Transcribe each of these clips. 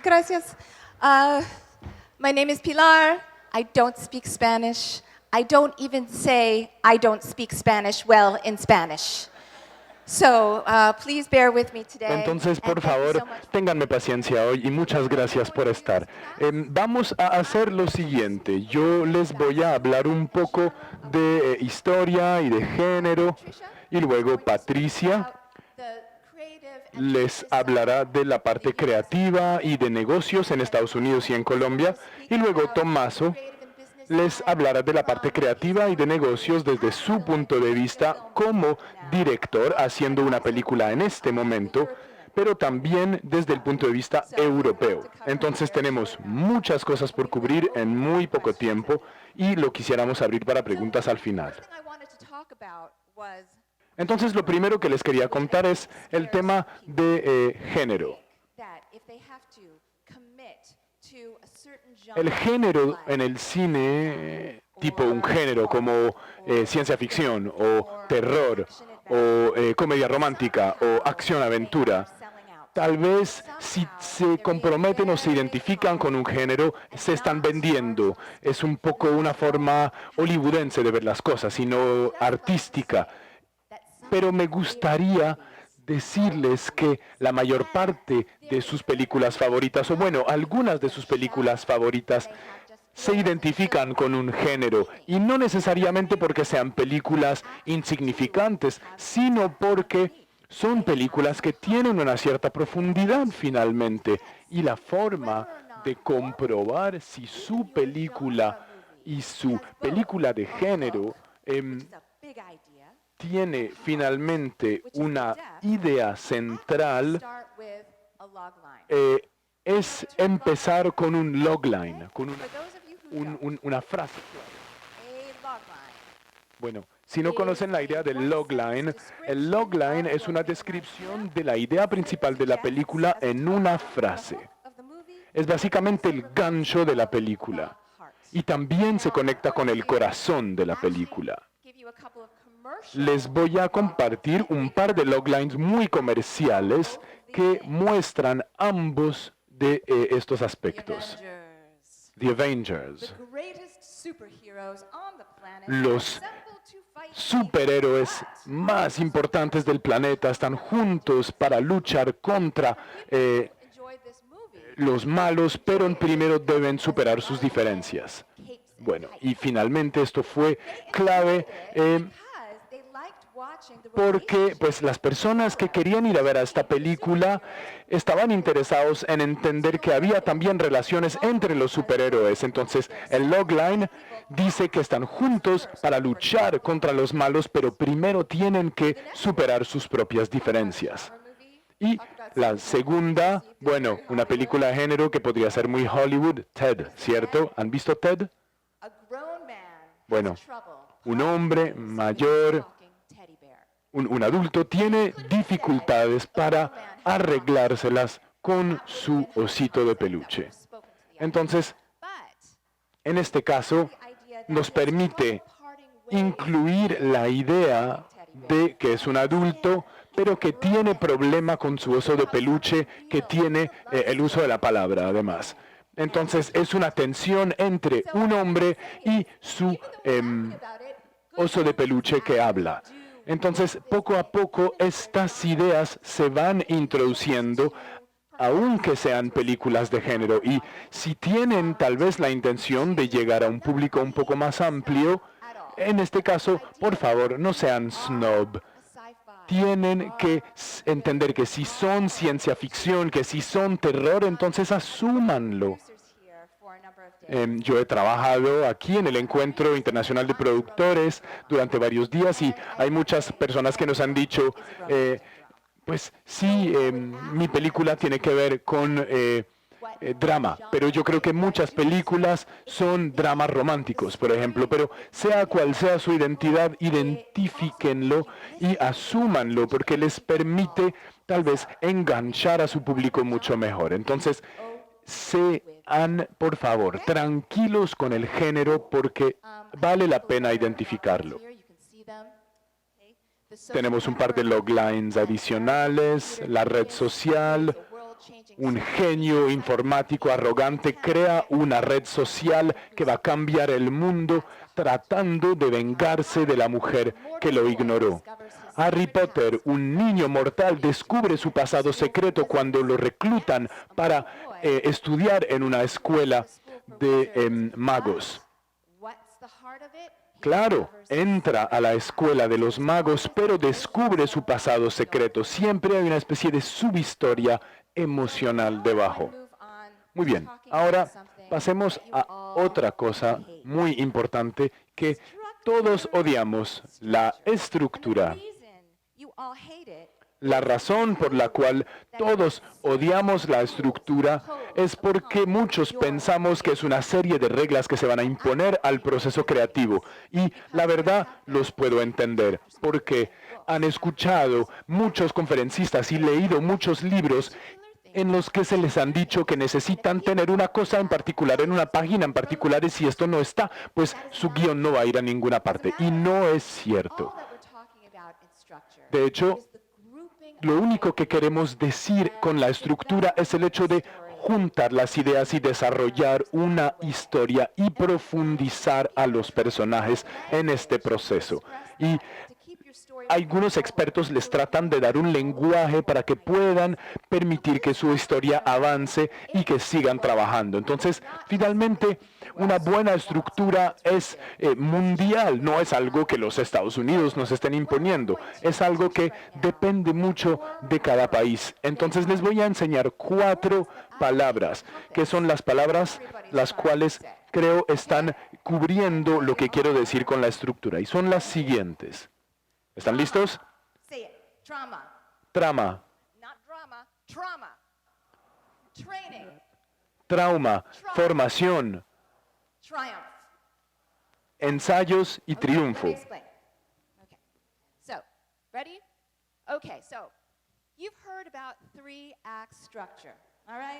Gracias. My name is Pilar. I don't speak Spanish. I don't even say I don't speak Spanish well in Spanish. So, please bear with me today. Entonces, por favor, ténganme paciencia hoy y muchas gracias por estar. Vamos a hacer lo siguiente. Yo les voy a hablar un poco de historia y de género y luego Patricia les hablará de la parte creativa y de negocios en Estados Unidos y en Colombia y luego Tommaso les hablará de la parte creativa y de negocios desde su punto de vista como director haciendo una película en este momento, pero también desde el punto de vista europeo. Entonces tenemos muchas cosas por cubrir en muy poco tiempo y lo quisiéramos abrir para preguntas al final. Entonces lo primero que les quería contar es el tema de género. El género en el cine, tipo un género como ciencia ficción o terror o comedia romántica o acción-aventura, tal vez si se comprometen o se identifican con un género, se están vendiendo. Es un poco una forma hollywoodense de ver las cosas, sino artística. Pero me gustaría decirles que la mayor parte de sus películas favoritas, o bueno, algunas de sus películas favoritas, se identifican con un género, y no necesariamente porque sean películas insignificantes, sino porque son películas que tienen una cierta profundidad finalmente, y la forma de comprobar si su película y su película de género tiene finalmente una idea central, es empezar con un logline, con una frase. Bueno, si no conocen la idea del logline, el logline es una descripción de la idea principal de la película en una frase. Es básicamente el gancho de la película y también se conecta con el corazón de la película. Les voy a compartir un par de loglines muy comerciales que muestran ambos de estos aspectos. The Avengers. Los superhéroes más importantes del planeta están juntos para luchar contra los malos, pero primero deben superar sus diferencias. Bueno, y finalmente esto fue clave porque pues las personas que querían ir a ver a esta película estaban interesados en entender que había también relaciones entre los superhéroes. Entonces el logline dice que están juntos para luchar contra los malos, pero primero tienen que superar sus propias diferencias. Y la segunda, bueno, una película de género que podría ser muy Hollywood, Ted, ¿cierto? ¿Han visto Ted? Bueno, un hombre mayor, un adulto, tiene dificultades para arreglárselas con su osito de peluche. Entonces, en este caso, nos permite incluir la idea de que es un adulto, pero que tiene problema con su oso de peluche, que tiene el uso de la palabra, además. Entonces, es una tensión entre un hombre y su oso de peluche que habla. Entonces, poco a poco, estas ideas se van introduciendo, aunque sean películas de género. Y si tienen tal vez la intención de llegar a un público un poco más amplio, en este caso, por favor, no sean snob. Tienen que entender que si son ciencia ficción, que si son terror, entonces asúmanlo. Yo he trabajado aquí en el Encuentro Internacional de Productores durante varios días y hay muchas personas que nos han dicho, pues sí, mi película tiene que ver con drama, pero yo creo que muchas películas son dramas románticos, por ejemplo, pero sea cual sea su identidad, identifíquenlo y asúmanlo porque les permite tal vez enganchar a su público mucho mejor. Entonces, sean, por favor, tranquilos con el género porque vale la pena identificarlo. Tenemos un par de loglines adicionales, la red social, un genio informático arrogante crea una red social que va a cambiar el mundo tratando de vengarse de la mujer que lo ignoró. Harry Potter, un niño mortal, descubre su pasado secreto cuando lo reclutan para estudiar en una escuela de magos. Claro, entra a la escuela de los magos, pero descubre su pasado secreto. Siempre hay una especie de subhistoria emocional debajo. Muy bien, ahora pasemos a otra cosa muy importante que todos odiamos, la estructura. La razón por la cual todos odiamos la estructura es porque muchos pensamos que es una serie de reglas que se van a imponer al proceso creativo. Y la verdad los puedo entender, porque han escuchado muchos conferencistas y leído muchos libros en los que se les han dicho que necesitan tener una cosa en particular, en una página en particular, y si esto no está, pues su guión no va a ir a ninguna parte. Y no es cierto. De hecho, lo único que queremos decir con la estructura es el hecho de juntar las ideas y desarrollar una historia y profundizar a los personajes en este proceso. Y algunos expertos les tratan de dar un lenguaje para que puedan permitir que su historia avance y que sigan trabajando. Entonces, finalmente, una buena estructura es mundial, no es algo que los Estados Unidos nos estén imponiendo, es algo que depende mucho de cada país. Entonces, les voy a enseñar 4 palabras, que son las palabras las cuales creo están cubriendo lo que quiero decir con la estructura, y son las siguientes. ¿Están listos? Trama. Trauma, formación, ensayos y triunfo.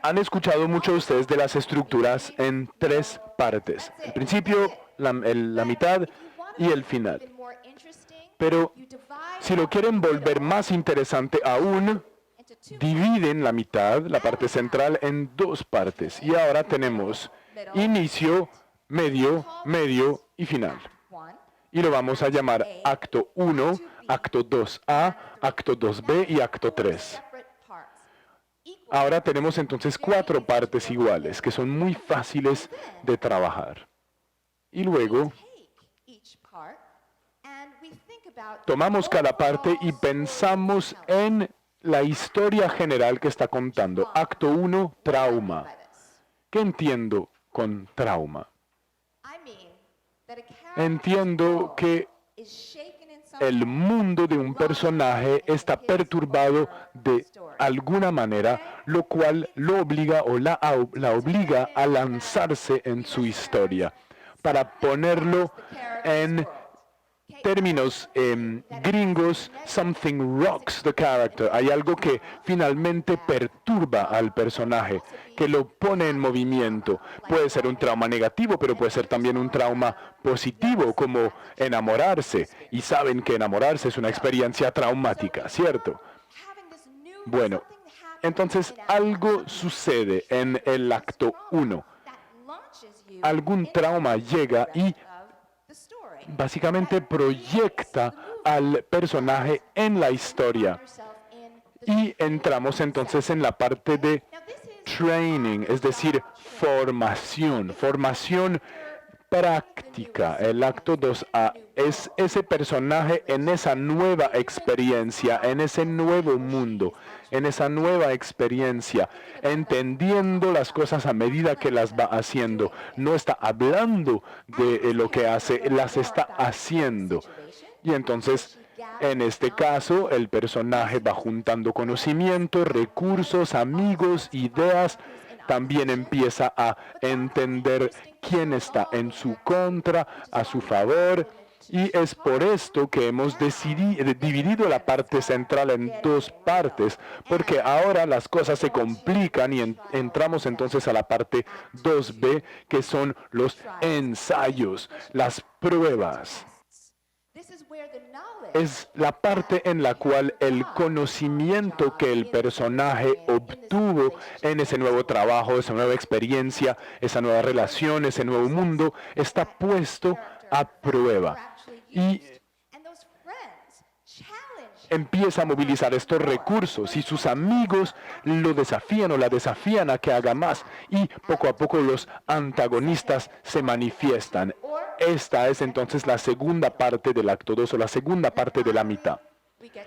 Han escuchado mucho ustedes de las estructuras en 3 partes. El principio, la mitad y el final. Pero si lo quieren volver más interesante aún, dividen la mitad, la parte central, en 2 partes. Y ahora tenemos inicio, medio y final. Y lo vamos a llamar acto 1, acto 2A, acto 2B y acto 3. Ahora tenemos entonces 4 partes iguales, que son muy fáciles de trabajar. Y luego tomamos cada parte y pensamos en la historia general que está contando. Acto 1, trauma. ¿Qué entiendo con trauma? Entiendo que el mundo de un personaje está perturbado de alguna manera, lo cual lo obliga o la obliga a lanzarse en su historia. Para ponerlo en términos gringos, something rocks the character. Hay algo que finalmente perturba al personaje, que lo pone en movimiento. Puede ser un trauma negativo, pero puede ser también un trauma positivo, como enamorarse. Y saben que enamorarse es una experiencia traumática, ¿cierto? Bueno, entonces algo sucede en el acto 1. Algún trauma llega y básicamente proyecta al personaje en la historia. Y entramos entonces en la parte de training, es decir, formación práctica. El acto 2A es ese personaje en esa nueva experiencia, en ese nuevo mundo, en esa nueva experiencia, entendiendo las cosas a medida que las va haciendo. No está hablando de lo que hace, las está haciendo. Y entonces, en este caso, el personaje va juntando conocimiento, recursos, amigos, ideas. También empieza a entender quién está en su contra, a su favor. Y es por esto que hemos dividido la parte central en 2 partes, porque ahora las cosas se complican y entramos entonces a la parte 2B, que son los ensayos, las pruebas. es la parte en la cual el conocimiento que el personaje obtuvo en ese nuevo trabajo, esa nueva experiencia, esa nueva relación, ese nuevo mundo, está puesto a prueba. Y empieza a movilizar estos recursos y sus amigos lo desafían o la desafían a que haga más y poco a poco los antagonistas se manifiestan. Esta es entonces la segunda parte del acto 2 o la segunda parte de la mitad.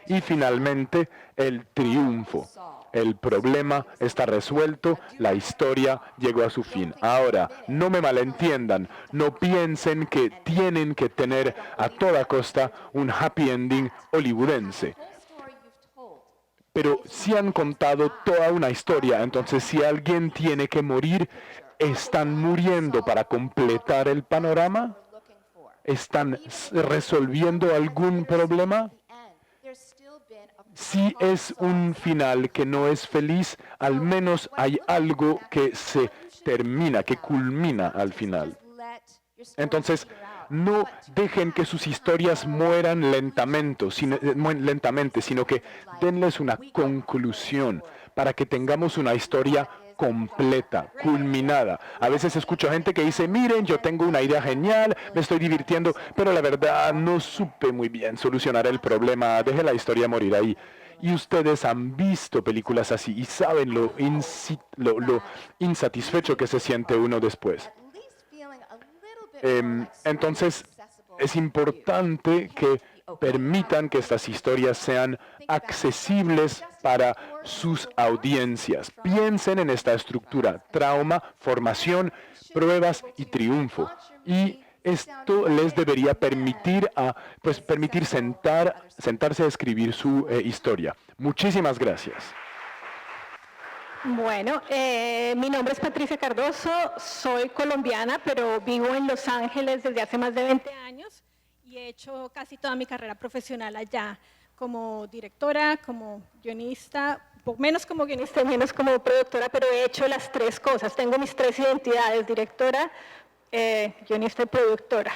Y finalmente el triunfo. El problema está resuelto, la historia llegó a su fin. Ahora, no me malentiendan, no piensen que tienen que tener a toda costa un happy ending hollywoodense. Pero si han contado toda una historia, entonces si alguien tiene que morir, ¿están muriendo para completar el panorama? ¿Están resolviendo algún problema? Si es un final que no es feliz, al menos hay algo que se termina, que culmina al final. Entonces, no dejen que sus historias mueran lentamente, sino que denles una conclusión para que tengamos una historia completa, culminada. A veces escucho gente que dice, miren, yo tengo una idea genial, me estoy divirtiendo, pero la verdad no supe muy bien solucionar el problema, dejé la historia morir ahí. Y ustedes han visto películas así y saben lo insatisfecho que se siente uno después. Entonces, es importante que permitan que estas historias sean accesibles para sus audiencias. Piensen en esta estructura: trauma, formación, pruebas y triunfo. Y esto les debería permitir sentarse a escribir su historia. Muchísimas gracias. Bueno, mi nombre es Patricia Cardoso, soy colombiana, pero vivo en Los Ángeles desde hace más de 20 años y he hecho casi toda mi carrera profesional allá, como directora, como guionista, menos como guionista, menos como productora, pero he hecho las tres cosas. Tengo mis tres identidades: directora, guionista y productora.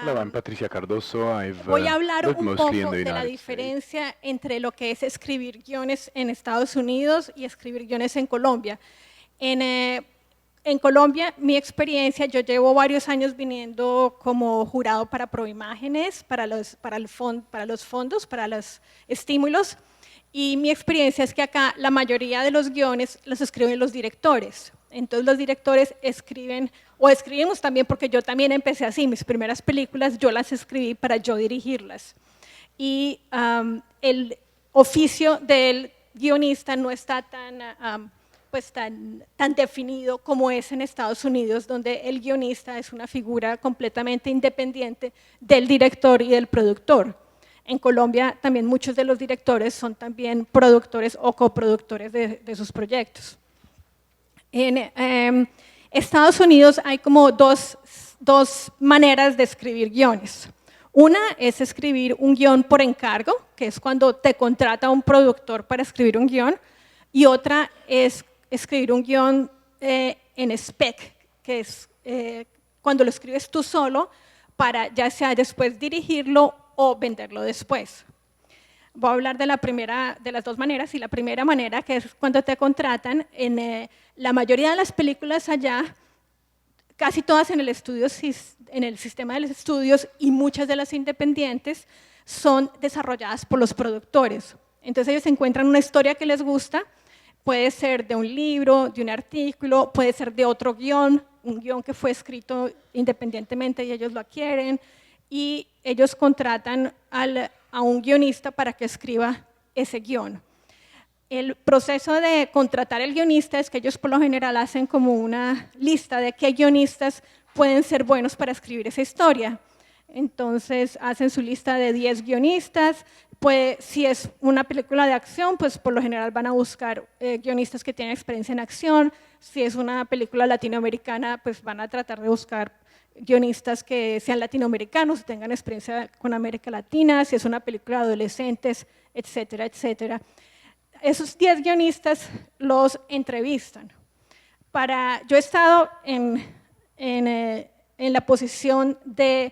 Hello, I'm Patricia Cardoso. Voy a hablar lived un mostly in poco the de la United diferencia entre lo que es escribir guiones en Estados Unidos y escribir guiones en Colombia. En Colombia, mi experiencia, yo llevo varios años viniendo como jurado para Proimágenes, para los fondos, para los estímulos, y mi experiencia es que acá la mayoría de los guiones los escriben los directores. Entonces los directores escriben, o escribimos también, porque yo también empecé así, mis primeras películas yo las escribí para yo dirigirlas. Y el oficio del guionista no está tan definido como es en Estados Unidos, donde el guionista es una figura completamente independiente del director y del productor. En Colombia también muchos de los directores son también productores o coproductores de sus proyectos. En Estados Unidos hay como dos maneras de escribir guiones. Una es escribir un guión por encargo, que es cuando te contrata un productor para escribir un guión, y otra es escribir un guión en spec, que es cuando lo escribes tú solo para ya sea después dirigirlo o venderlo después. Voy a hablar de las dos maneras, y la primera manera, que es cuando te contratan. En la mayoría de las películas allá, casi todas en el sistema de los estudios y muchas de las independientes, son desarrolladas por los productores. Entonces ellos encuentran una historia que les gusta, puede ser de un libro, de un artículo, puede ser de otro guión, un guión que fue escrito independientemente y ellos lo adquieren, y ellos contratan a un guionista para que escriba ese guión. El proceso de contratar al guionista es que ellos por lo general hacen como una lista de qué guionistas pueden ser buenos para escribir esa historia. Entonces hacen su lista de 10 guionistas. Pues, si es una película de acción, pues por lo general van a buscar guionistas que tienen experiencia en acción. Si es una película latinoamericana, pues van a tratar de buscar guionistas que sean latinoamericanos, tengan experiencia con América Latina. Si es una película de adolescentes, etcétera, etcétera. Esos 10 guionistas los entrevistan. Yo he estado en la posición de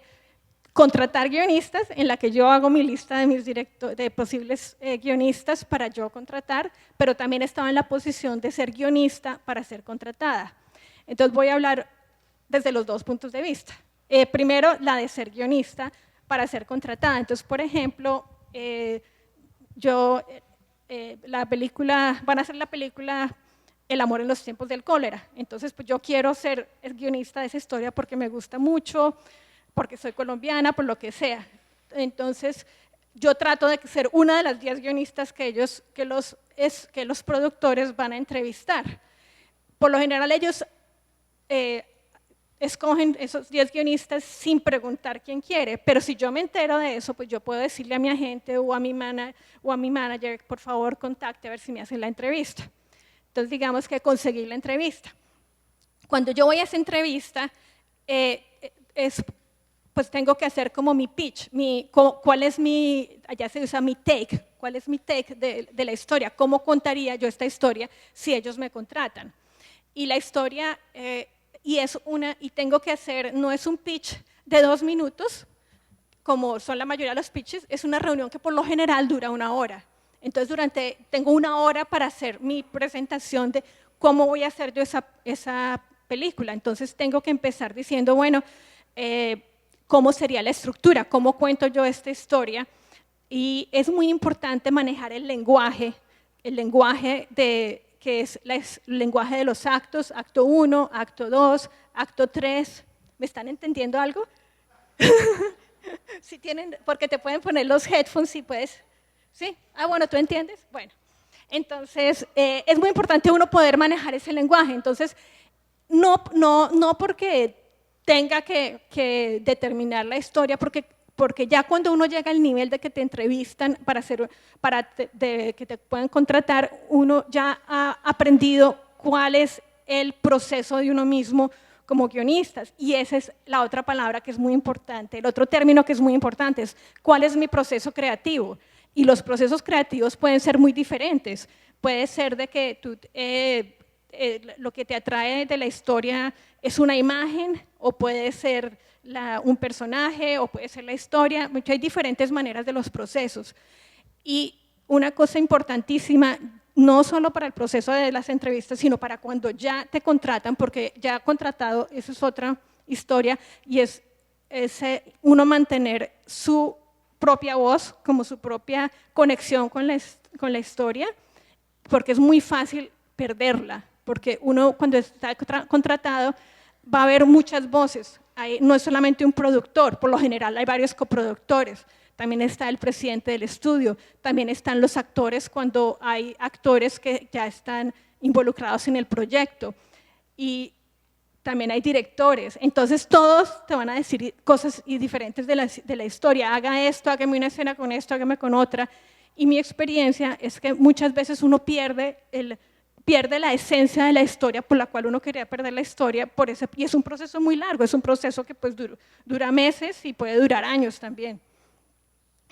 contratar guionistas, en la que yo hago mi lista de mis de posibles guionistas para yo contratar, pero también estaba en la posición de ser guionista para ser contratada. Entonces voy a hablar desde los dos puntos de vista. Primero, la de ser guionista para ser contratada. Entonces, por ejemplo, van a hacer la película El amor en los tiempos del cólera. Entonces, pues yo quiero ser el guionista de esa historia porque me gusta mucho, porque soy colombiana, por lo que sea. Entonces, yo trato de ser una de las 10 guionistas que los productores van a entrevistar. Por lo general, ellos escogen esos 10 guionistas sin preguntar quién quiere, pero si yo me entero de eso, pues yo puedo decirle a mi agente o a mi manager, por favor, contacte a ver si me hacen la entrevista. Entonces, digamos que conseguí la entrevista. Cuando yo voy a esa entrevista, pues tengo que hacer como mi pitch, cuál es allá se usa mi take, cuál es mi take de la historia, cómo contaría yo esta historia si ellos me contratan. Y la historia, y tengo que hacer, no es un pitch de 2 minutos, como son la mayoría de los pitches, es una reunión que por lo general dura 1 hora. Entonces, tengo 1 hora para hacer mi presentación de cómo voy a hacer yo esa película. Entonces, tengo que empezar diciendo, bueno, cómo sería la estructura, cómo cuento yo esta historia. Y es muy importante manejar el lenguaje que es el lenguaje de los actos, acto 1, acto 2, acto 3. ¿Me están entendiendo algo? Si tienen, porque te pueden poner los headphones si puedes. ¿Sí? Ah, bueno, ¿tú entiendes? Bueno, entonces es muy importante uno poder manejar ese lenguaje. Entonces, no porque tenga que determinar la historia, porque ya cuando uno llega al nivel de que te entrevistan que te puedan contratar, uno ya ha aprendido cuál es el proceso de uno mismo como guionistas. Y esa es la otra palabra que es muy importante. El otro término que es muy importante es cuál es mi proceso creativo. Y los procesos creativos pueden ser muy diferentes. Puede ser de que lo que te atrae de la historia es una imagen, o puede ser un personaje, o puede ser la historia. Hay diferentes maneras de los procesos. Y una cosa importantísima, no solo para el proceso de las entrevistas, sino para cuando ya te contratan, porque ya contratado, eso es otra historia, y es uno mantener su propia voz, como su propia conexión con la historia, porque es muy fácil perderla, porque uno cuando está contratado va a haber muchas voces, no es solamente un productor, por lo general hay varios coproductores, también está el presidente del estudio, también están los actores cuando hay actores que ya están involucrados en el proyecto, y también hay directores. Entonces todos te van a decir cosas diferentes de la historia. Haga esto, hágame una escena con esto, hágame con otra. Y mi experiencia es que muchas veces uno pierde la esencia de la historia por la cual uno quería perder la historia. Y es un proceso muy largo, es un proceso que pues dura meses y puede durar años también.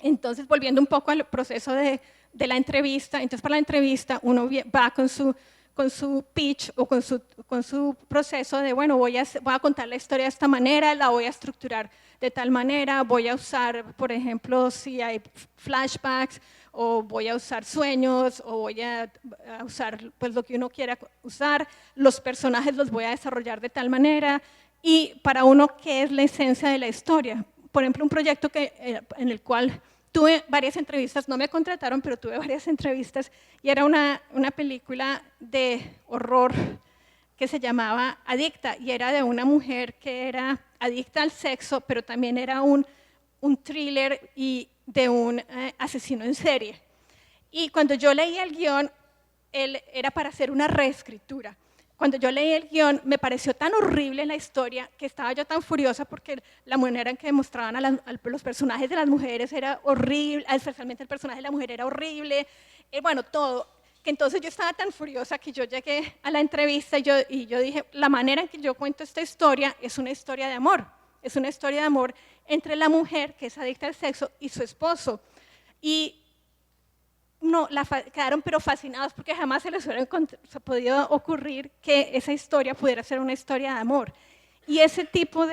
Entonces, volviendo un poco al proceso de la entrevista, entonces para la entrevista uno va con su pitch o con su proceso de, bueno, voy a contar la historia de esta manera, la voy a estructurar de tal manera, voy a usar, por ejemplo, si hay flashbacks, o voy a usar sueños, o voy a usar pues, lo que uno quiera usar, los personajes los voy a desarrollar de tal manera, y para uno, ¿qué es la esencia de la historia? Por ejemplo, un proyecto en el cual tuve varias entrevistas, no me contrataron, pero tuve varias entrevistas, y era una película de horror que se llamaba Adicta, y era de una mujer que era adicta al sexo, pero también era un thriller y de un asesino en serie. Y cuando yo leí el guión, era para hacer una reescritura. Cuando yo leí el guión, me pareció tan horrible la historia que estaba yo tan furiosa porque la manera en que mostraban a los personajes de las mujeres era horrible, especialmente el personaje de la mujer era horrible, bueno, todo. Que entonces yo estaba tan furiosa que yo llegué a la entrevista y yo dije, la manera en que yo cuento esta historia es una historia de amor. Es una historia de amor entre la mujer que es adicta al sexo y su esposo. Y no, quedaron pero fascinados porque jamás se les hubiera podido ocurrir que esa historia pudiera ser una historia de amor. Y ese tipo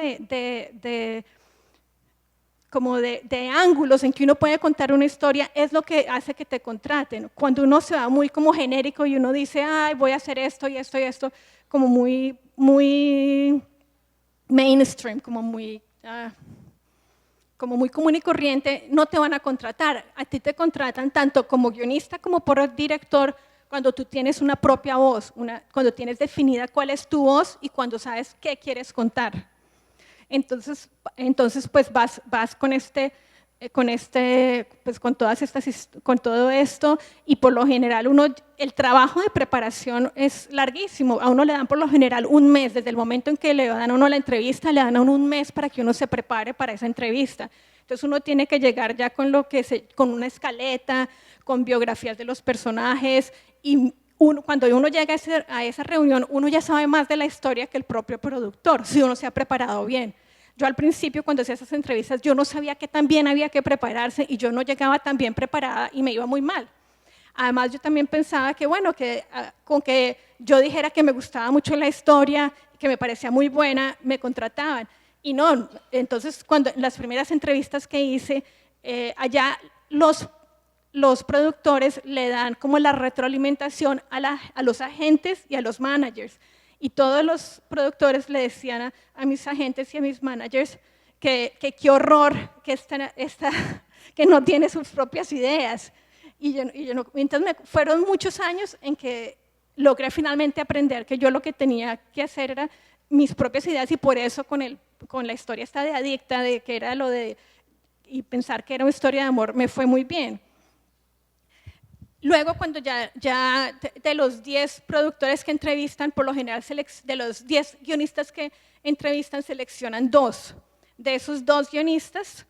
como de ángulos en que uno puede contar una historia es lo que hace que te contraten. Cuando uno se va muy como genérico y uno dice, ay, voy a hacer esto y esto y esto, como muy mainstream, como muy común y corriente, no te van a contratar. A ti te contratan tanto como guionista como por director cuando tú tienes una propia voz, cuando tienes definida cuál es tu voz y cuando sabes qué quieres contar. Entonces pues vas con todo esto y por lo general el trabajo de preparación es larguísimo. A uno le dan por lo general un mes, desde el momento en que le dan a uno la entrevista, le dan a uno un mes para que uno se prepare para esa entrevista. Entonces uno tiene que llegar ya con una escaleta, con biografías de los personajes y cuando uno llega a esa reunión, uno ya sabe más de la historia que el propio productor, si uno se ha preparado bien. Yo al principio, cuando hacía esas entrevistas, yo no sabía que tan bien había que prepararse y yo no llegaba tan bien preparada y me iba muy mal. Además, yo también pensaba que, bueno, con que yo dijera que me gustaba mucho la historia, que me parecía muy buena, me contrataban. Y no, entonces, en las primeras entrevistas que hice, allá los productores le dan como la retroalimentación a los agentes y a los managers. Y todos los productores le decían a mis agentes y a mis managers que qué horror que no tiene sus propias ideas. Entonces fueron muchos años en que logré finalmente aprender que yo lo que tenía que hacer era mis propias ideas y por eso con la historia esta de Adicta, que era y pensar que era una historia de amor, me fue muy bien. Luego, cuando ya de los 10 productores que entrevistan, por lo general de los 10 guionistas que entrevistan, seleccionan 2. De esos 2 guionistas,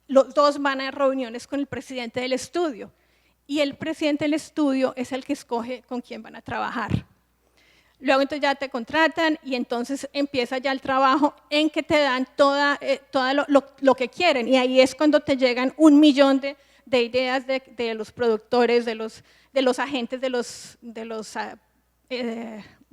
los 2 van a reuniones con el presidente del estudio. Y el presidente del estudio es el que escoge con quién van a trabajar. Luego entonces ya te contratan y entonces empieza ya el trabajo en que te dan todo lo que quieren. Y ahí es cuando te llegan 1 millón de ideas de los productores, de los agentes, de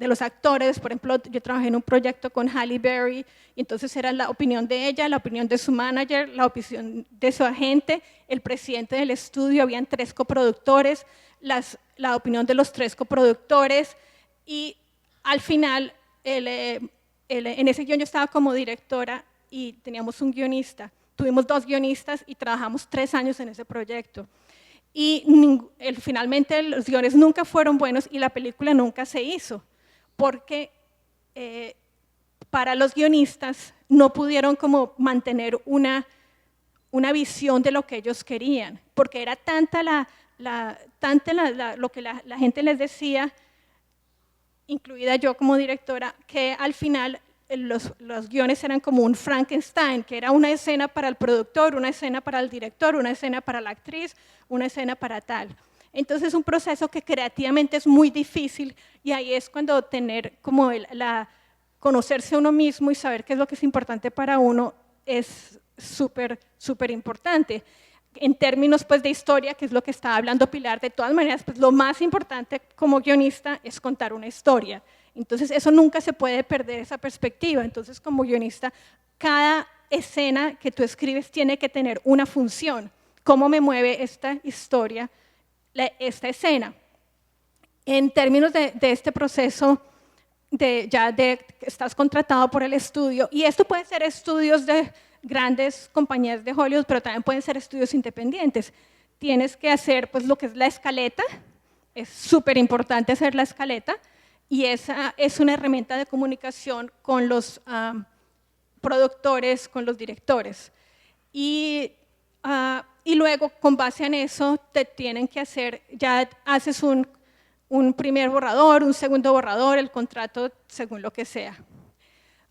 los actores. Por ejemplo, yo trabajé en un proyecto con Halle Berry y entonces era la opinión de ella, la opinión de su manager, la opinión de su agente, el presidente del estudio, habían 3 coproductores, la opinión de los 3 coproductores y al final en ese guión yo estaba como directora y teníamos un guionista. Tuvimos 2 guionistas y trabajamos 3 años en ese proyecto. Y finalmente los guiones nunca fueron buenos y la película nunca se hizo, porque para los guionistas no pudieron como mantener una visión de lo que ellos querían, porque era tanta lo que la gente les decía, incluida yo como directora, que al final los guiones eran como un Frankenstein, que era una escena para el productor, una escena para el director, una escena para la actriz, una escena para tal. Entonces es un proceso que creativamente es muy difícil y ahí es cuando tener como conocerse a uno mismo y saber qué es lo que es importante para uno es súper, súper importante. En términos pues, de historia, que es lo que estaba hablando Pilar, de todas maneras, pues, lo más importante como guionista es contar una historia. Entonces, eso nunca se puede perder, esa perspectiva. Entonces, como guionista, cada escena que tú escribes tiene que tener una función. ¿Cómo me mueve esta historia, esta escena? En términos de este proceso, estás contratado por el estudio, y esto puede ser estudios de grandes compañías de Hollywood, pero también pueden ser estudios independientes. Tienes que hacer pues, lo que es la escaleta, es súper importante hacer la escaleta, y esa es una herramienta de comunicación con los productores, con los directores. Y luego, con base en eso, te tienen que hacer, ya haces un primer borrador, un segundo borrador, el contrato, según lo que sea.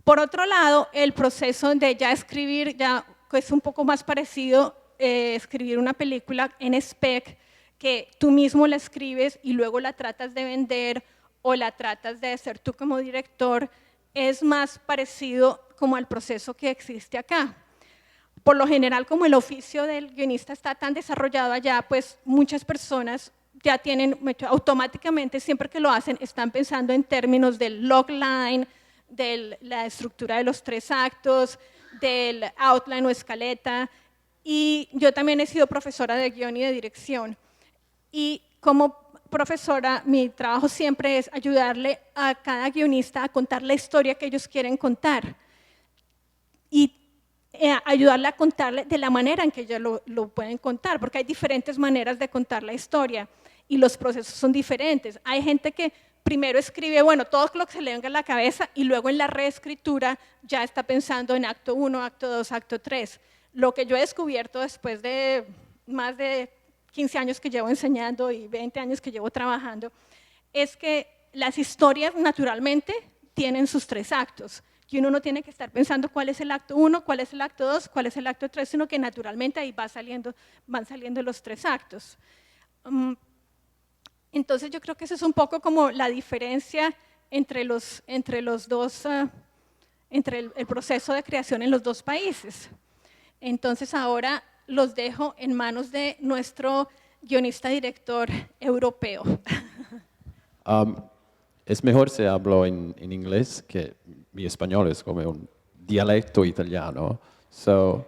Por otro lado, el proceso de ya escribir, ya es un poco más parecido, escribir una película en spec, que tú mismo la escribes y luego la tratas de vender o la tratas de hacer tú como director, es más parecido como al proceso que existe acá. Por lo general, como el oficio del guionista está tan desarrollado allá, pues muchas personas ya tienen, automáticamente, siempre que lo hacen, están pensando en términos del logline, de la estructura de los 3 actos, del outline o escaleta. Y yo también he sido profesora de guión y de dirección. Y como profesora, mi trabajo siempre es ayudarle a cada guionista a contar la historia que ellos quieren contar. Y ayudarle a contarle de la manera en que ellos lo pueden contar, porque hay diferentes maneras de contar la historia y los procesos son diferentes. Hay gente que primero escribe, bueno, todo lo que se le venga a la cabeza y luego en la reescritura ya está pensando en acto 1, acto 2, acto 3. Lo que yo he descubierto después de más de 15 años que llevo enseñando y 20 años que llevo trabajando, es que las historias naturalmente tienen sus 3 actos. Y uno no tiene que estar pensando cuál es el acto 1, cuál es el acto 2, cuál es el acto 3, sino que naturalmente ahí van saliendo los 3 actos. Entonces yo creo que eso es un poco como la diferencia entre los dos, entre el proceso de creación en los 2 países. Entonces ahora los dejo en manos de nuestro guionista director europeo. Es mejor si hablo en inglés, que mi español es como un dialecto italiano. So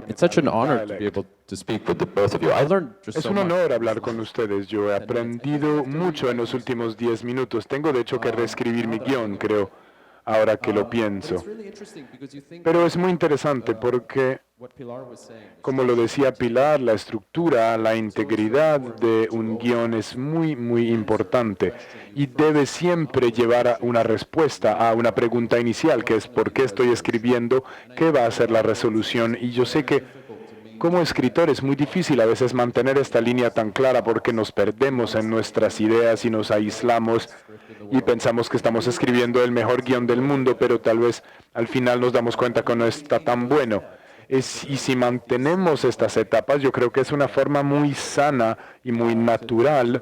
it's such an honor to be able to speak with the both of you. I learned just Es so un much. honor hablar con ustedes. Yo he aprendido mucho en los últimos 10 minutos. Tengo de hecho que reescribir mi guión, creo, ahora que lo pienso. It's really interesting because you think Pero es muy interesante porque, what Pilar was saying. como lo decía Pilar, la estructura, la integridad de un guión es muy, muy importante y debe siempre llevar a una respuesta a una pregunta inicial, que es ¿por qué estoy escribiendo? ¿Qué va a ser la resolución? Y yo sé que como escritor es muy difícil a veces mantener esta línea tan clara porque nos perdemos en nuestras ideas y nos aislamos y pensamos que estamos escribiendo el mejor guión del mundo, pero tal vez al final nos damos cuenta que no está tan bueno. Y si mantenemos estas etapas, yo creo que es una forma muy sana y muy natural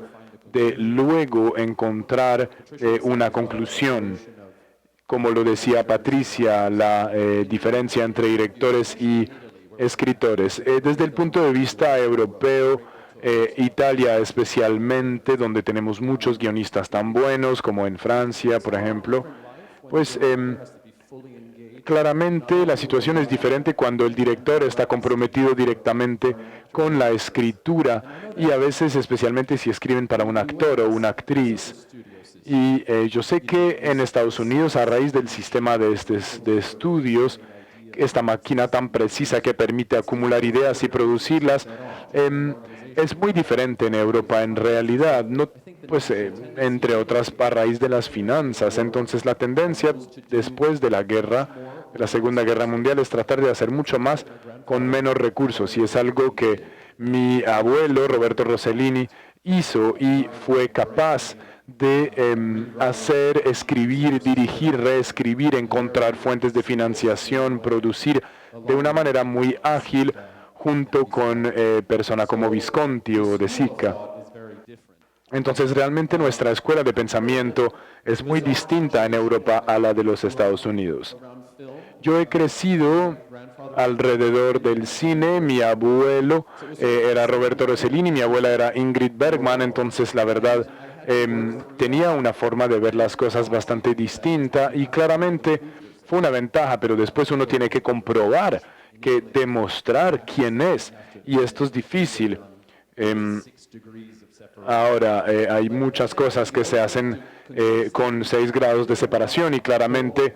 de luego encontrar una conclusión. Como lo decía Patricia, la diferencia entre directores y escritores. Desde el punto de vista europeo, Italia especialmente, donde tenemos muchos guionistas tan buenos como en Francia, por ejemplo, pues claramente la situación es diferente cuando el director está comprometido directamente con la escritura y a veces especialmente si escriben para un actor o una actriz. Y yo sé que en Estados Unidos, a raíz del sistema de estudios, esta máquina tan precisa que permite acumular ideas y producirlas, es muy diferente en Europa en realidad, no, pues, entre otras a raíz de las finanzas. Entonces la tendencia después de la guerra, de la Segunda Guerra Mundial, es tratar de hacer mucho más con menos recursos y es algo que mi abuelo Roberto Rossellini hizo y fue capaz de hacer, escribir, dirigir, reescribir, encontrar fuentes de financiación, producir de una manera muy ágil junto con personas como Visconti o De Sica. Entonces realmente nuestra escuela de pensamiento es muy distinta en Europa a la de los Estados Unidos. Yo he crecido alrededor del cine, mi abuelo era Roberto Rossellini, mi abuela era Ingrid Bergman, entonces la verdad tenía una forma de ver las cosas bastante distinta y claramente fue una ventaja, pero después uno tiene que comprobar, que demostrar quién es, y esto es difícil. Ahora hay muchas cosas que se hacen con 6 grados de separación y claramente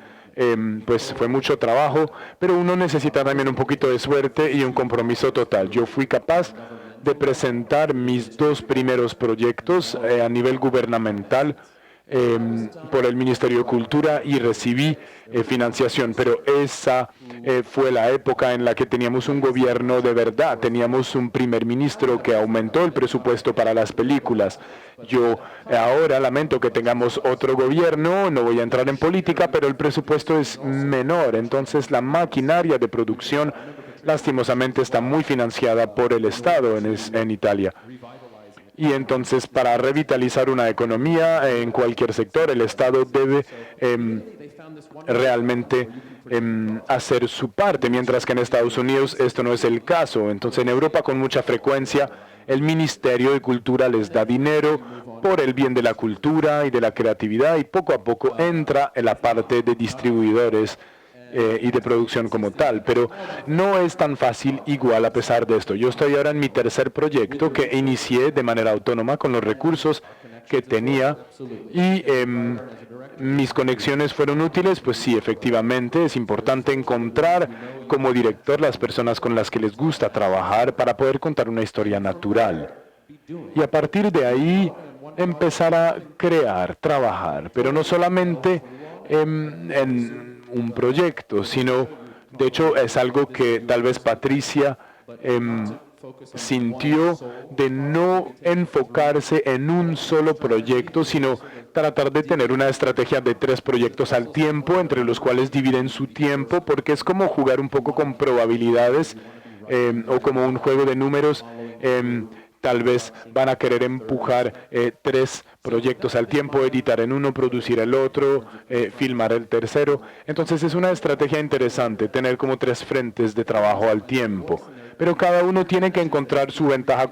pues fue mucho trabajo, pero uno necesita también un poquito de suerte y un compromiso total. Yo fui capaz de presentar mis 2 primeros proyectos a nivel gubernamental por el Ministerio de Cultura y recibí financiación, pero esa fue la época en la que teníamos un gobierno de verdad, teníamos un primer ministro que aumentó el presupuesto para las películas. Yo ahora lamento que tengamos otro gobierno, no voy a entrar en política, pero el presupuesto es menor, entonces la maquinaria de producción lastimosamente está muy financiada por el Estado en Italia. Y entonces para revitalizar una economía en cualquier sector, el Estado debe realmente hacer su parte, mientras que en Estados Unidos esto no es el caso. Entonces en Europa con mucha frecuencia el Ministerio de Cultura les da dinero por el bien de la cultura y de la creatividad y poco a poco entra en la parte de distribuidores y de producción como tal, pero no es tan fácil igual a pesar de esto. Yo estoy ahora en mi tercer proyecto que inicié de manera autónoma con los recursos que tenía y mis conexiones fueron útiles. Pues sí, efectivamente es importante encontrar como director las personas con las que les gusta trabajar para poder contar una historia natural. Y a partir de ahí empezar a crear, trabajar, pero no solamente en un proyecto, sino, de hecho, es algo que tal vez Patricia sintió de no enfocarse en un solo proyecto, sino tratar de tener una estrategia de 3 proyectos al tiempo, entre los cuales dividen su tiempo, porque es como jugar un poco con probabilidades o como un juego de números. Tal vez van a querer empujar 3 proyectos al tiempo, editar en uno, producir el otro, filmar el tercero. Entonces es una estrategia interesante tener como 3 frentes de trabajo al tiempo. Pero cada uno tiene que encontrar su ventaja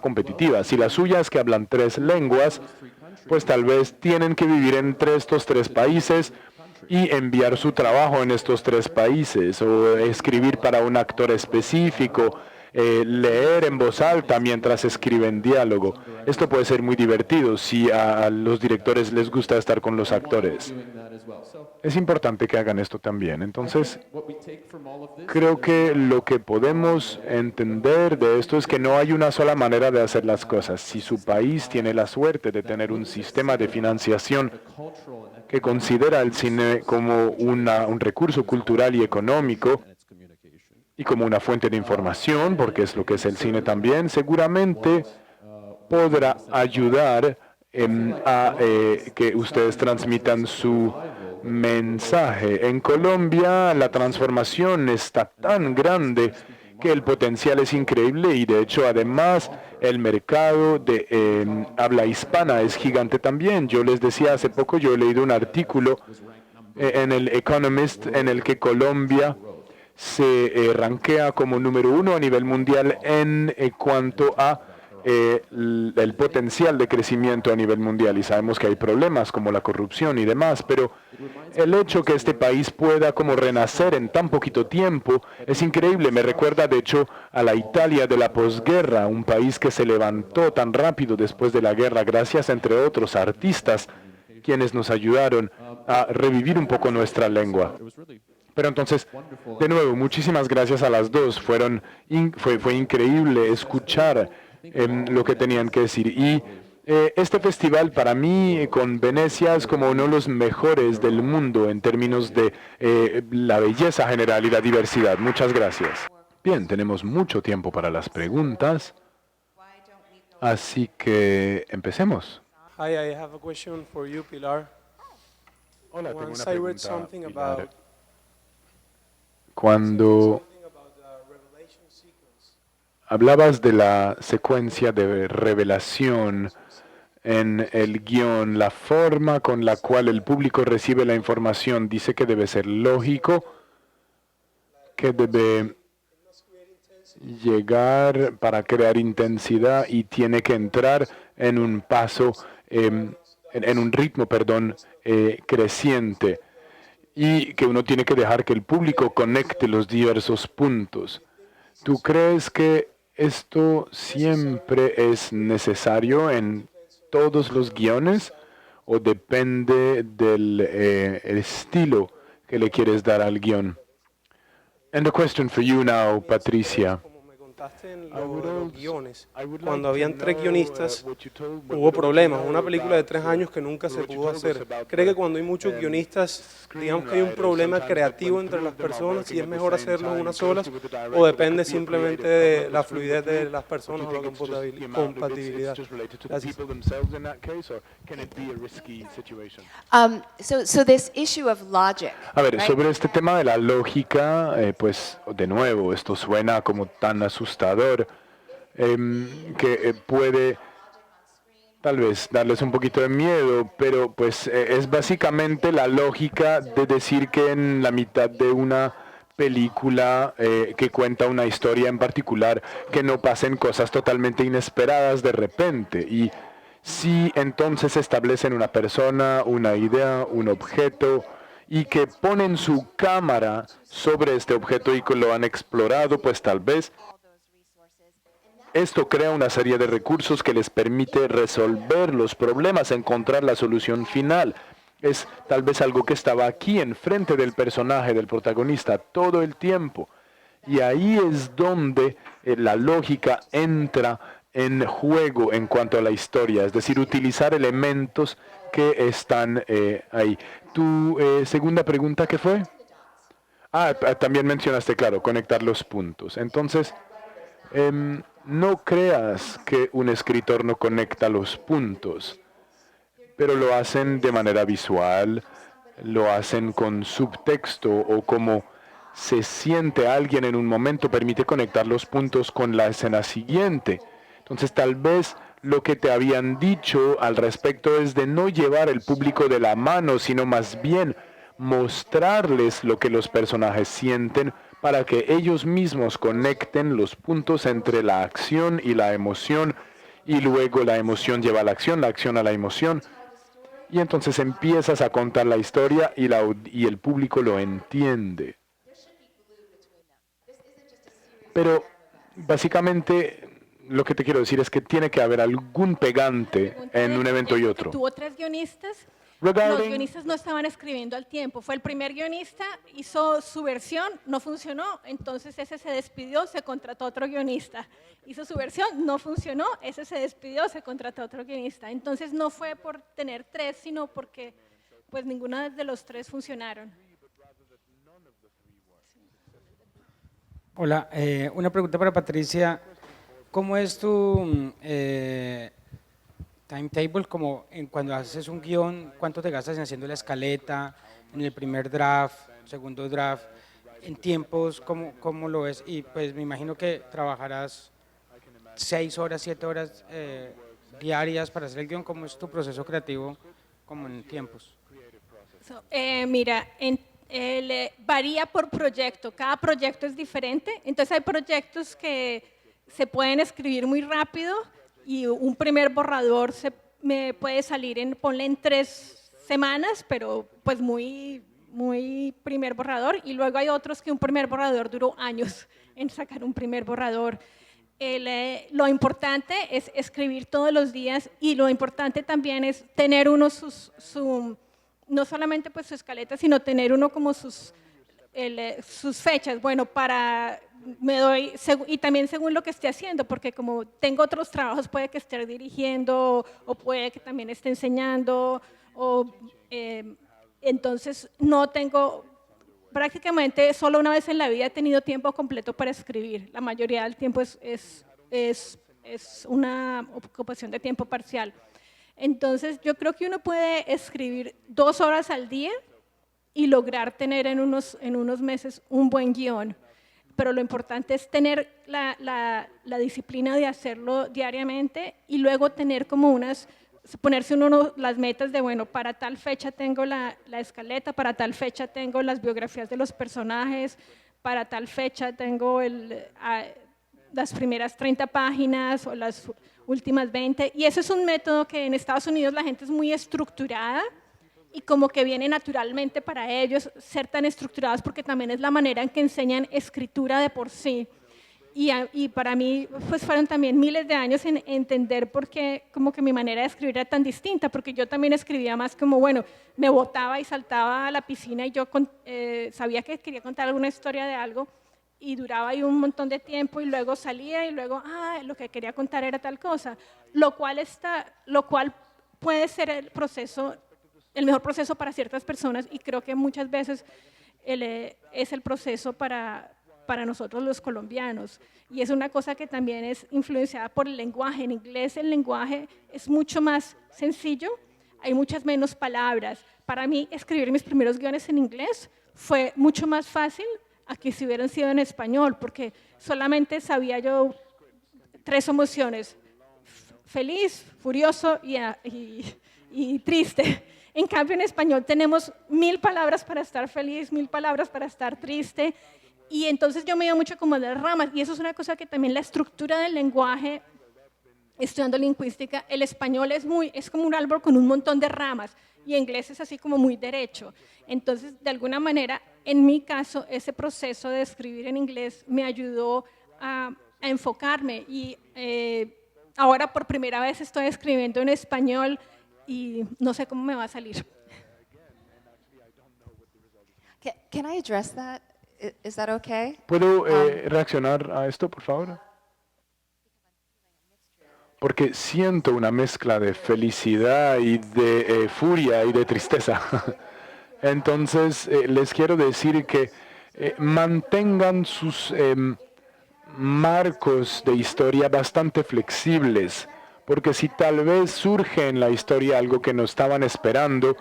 competitiva. Si la suya es que hablan 3 lenguas, pues tal vez tienen que vivir entre estos 3 países y enviar su trabajo en estos 3 países, o escribir para un actor específico, leer en voz alta mientras escriben diálogo. Esto puede ser muy divertido si a los directores les gusta estar con los actores. Es importante que hagan esto también. Entonces, creo que lo que podemos entender de esto es que no hay una sola manera de hacer las cosas. Si su país tiene la suerte de tener un sistema de financiación que considera el cine como un recurso cultural y económico, y como una fuente de información, porque es lo que es el cine también, seguramente podrá ayudar a que ustedes transmitan su mensaje. En Colombia la transformación está tan grande que el potencial es increíble y de hecho además el mercado de habla hispana es gigante también. Yo les decía hace poco, yo he leído un artículo en el Economist en el que Colombia se rankea como número 1 a nivel mundial en cuanto a el potencial de crecimiento a nivel mundial. Y sabemos que hay problemas como la corrupción y demás, pero el hecho que este país pueda como renacer en tan poquito tiempo es increíble. Me recuerda de hecho a la Italia de la posguerra, un país que se levantó tan rápido después de la guerra gracias, entre otros, a artistas quienes nos ayudaron a revivir un poco nuestra lengua. Pero entonces, de nuevo, muchísimas gracias a las dos. Fue increíble escuchar lo que tenían que decir. Y este festival para mí con Venecia es como uno de los mejores del mundo en términos de la belleza general y la diversidad. Muchas gracias. Bien, tenemos mucho tiempo para las preguntas, así que empecemos. Hi, I have a question for you, Pilar. Hola, tengo una Once I read pregunta, something Pilar. about Cuando the revelation sequence. hablabas de la secuencia de revelación en el guión, la forma con la cual el público recibe la información, dice que debe ser lógico, que debe llegar para crear intensidad y tiene que entrar en un paso, en un ritmo, creciente, y que uno tiene que dejar que el público conecte los diversos puntos. ¿Tú crees que esto siempre es necesario en todos los guiones o depende del el estilo que le quieres dar al guión? And a question for you now, Patricia. Como me contaste en los guiones, cuando habían 3 guionistas, hubo problemas. Una película de 3 años que nunca se pudo hacer. ¿Cree que cuando hay muchos guionistas, digamos que hay un problema creativo entre las personas y es mejor hacerlo una sola? ¿O depende simplemente de la fluidez de las personas o la compatibilidad? Gracias. So this issue of logic. A ver, right? sobre este tema de la lógica, pues de nuevo, esto suena como tan asustador que puede tal vez darles un poquito de miedo, pero pues es básicamente la lógica de decir que en la mitad de una película que cuenta una historia en particular, que no pasen cosas totalmente inesperadas de repente. Y si entonces establecen una persona, una idea, un objeto, y que ponen su cámara sobre este objeto y que lo han explorado, pues tal vez esto crea una serie de recursos que les permite resolver los problemas, encontrar la solución final. Es tal vez algo que estaba aquí enfrente del personaje, del protagonista, todo el tiempo. Y ahí es donde la lógica entra en juego en cuanto a la historia, es decir, utilizar elementos que están ahí. ¿Tu segunda pregunta qué fue? También mencionaste, claro, conectar los puntos. Entonces, no creas que un escritor no conecta los puntos, pero lo hacen de manera visual, lo hacen con subtexto o como se siente alguien en un momento permite conectar los puntos con la escena siguiente. Entonces tal vez lo que te habían dicho al respecto es de no llevar el público de la mano, sino más bien mostrarles lo que los personajes sienten para que ellos mismos conecten los puntos entre la acción y la emoción, y luego la emoción lleva a la acción a la emoción, y entonces empiezas a contar la historia y el público lo entiende. Pero básicamente lo que te quiero decir es que tiene que haber algún pegante en un evento y otro. Tuvo 3 guionistas. Los guionistas no estaban escribiendo al tiempo. Fue el primer guionista, hizo su versión, no funcionó, entonces ese se despidió, se contrató otro guionista. Hizo su versión, no funcionó, ese se despidió, se contrató otro guionista. Entonces no fue por tener 3, sino porque pues ninguno de los 3 funcionaron. Hola, una pregunta para Patricia. ¿Cómo es tu timetable? Como cuando haces un guión, ¿cuánto te gastas en haciendo la escaleta, en el primer draft, segundo draft, en tiempos, cómo lo ves? Y pues me imagino que trabajarás 6 horas, 7 horas diarias para hacer el guión. ¿Cómo es tu proceso creativo como en tiempos? Mira, varía por proyecto, cada proyecto es diferente, entonces hay proyectos que se pueden escribir muy rápido y un primer borrador me puede salir ponle en 3 semanas, pero pues muy primer borrador, y luego hay otros que un primer borrador duró años en sacar un primer borrador. Lo importante es escribir todos los días, y lo importante también es tener uno no solamente pues su escaleta, sino tener uno como sus fechas. Bueno, y también según lo que esté haciendo, porque como tengo otros trabajos, puede que esté dirigiendo o puede que también esté enseñando, entonces no tengo, prácticamente solo una vez en la vida he tenido tiempo completo para escribir. La mayoría del tiempo es una ocupación de tiempo parcial. Entonces yo creo que uno puede escribir 2 horas al día y lograr tener en unos meses un buen guión. Pero lo importante es tener la disciplina de hacerlo diariamente, y luego tener como ponerse uno las metas de, bueno, para tal fecha tengo la escaleta, para tal fecha tengo las biografías de los personajes, para tal fecha tengo las primeras 30 páginas o las últimas 20. Y ese es un método que en Estados Unidos la gente es muy estructurada, y como que viene naturalmente para ellos ser tan estructurados, porque también es la manera en que enseñan escritura de por sí. Y para mí pues fueron también miles de años en entender por qué como que mi manera de escribir era tan distinta, porque yo también escribía más como, bueno, me botaba y saltaba a la piscina y yo sabía que quería contar alguna historia de algo, y duraba ahí un montón de tiempo, y luego salía y luego, lo que quería contar era tal cosa, lo cual puede ser el mejor proceso para ciertas personas, y creo que muchas veces es el proceso para nosotros los colombianos, y es una cosa que también es influenciada por el lenguaje. En inglés el lenguaje es mucho más sencillo, hay muchas menos palabras. Para mí escribir mis primeros guiones en inglés fue mucho más fácil a que si hubieran sido en español, porque solamente sabía yo 3 emociones: feliz, furioso y triste. En cambio, en español tenemos 1000 palabras para estar feliz, 1000 palabras para estar triste, y entonces yo me iba mucho como de las ramas, y eso es una cosa que también la estructura del lenguaje estudiando lingüística, el español es como un árbol con un montón de ramas y el inglés es así como muy derecho. Entonces, de alguna manera, en mi caso, ese proceso de escribir en inglés me ayudó a enfocarme y ahora por primera vez estoy escribiendo en español y no sé cómo me va a salir. Can I address that? Is that okay? ¿Puedo reaccionar a esto, por favor? Porque siento una mezcla de felicidad y de furia y de tristeza. Entonces, les quiero decir que mantengan sus marcos de historia bastante flexibles, porque si tal vez surge en la historia algo que no estaban esperando,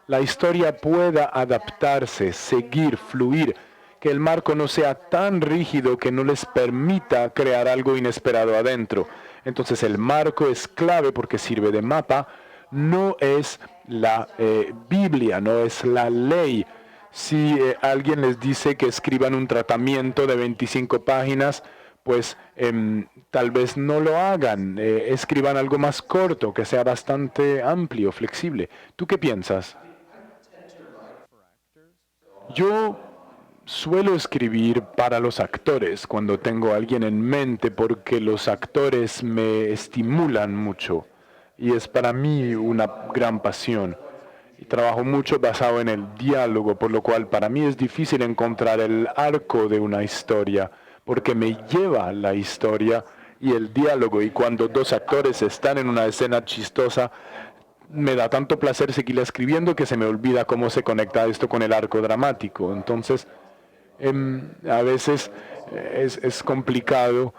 la historia pueda adaptarse, seguir, fluir, que el marco no sea tan rígido que no les permita crear algo inesperado adentro. Entonces el marco es clave porque sirve de mapa, no es la Biblia, no es la ley. Si alguien les dice que escriban un tratamiento de 25 páginas, pues tal vez no lo hagan, escriban algo más corto, que sea bastante amplio, flexible. ¿Tú qué piensas? Yo suelo escribir para los actores cuando tengo a alguien en mente porque los actores me estimulan mucho y es para mí una gran pasión. Y trabajo mucho basado en el diálogo, por lo cual para mí es difícil encontrar el arco de una historia porque me lleva la historia y el diálogo. Y cuando dos actores están en una escena chistosa, me da tanto placer seguir escribiendo que se me olvida cómo se conecta esto con el arco dramático. Entonces, a veces es complicado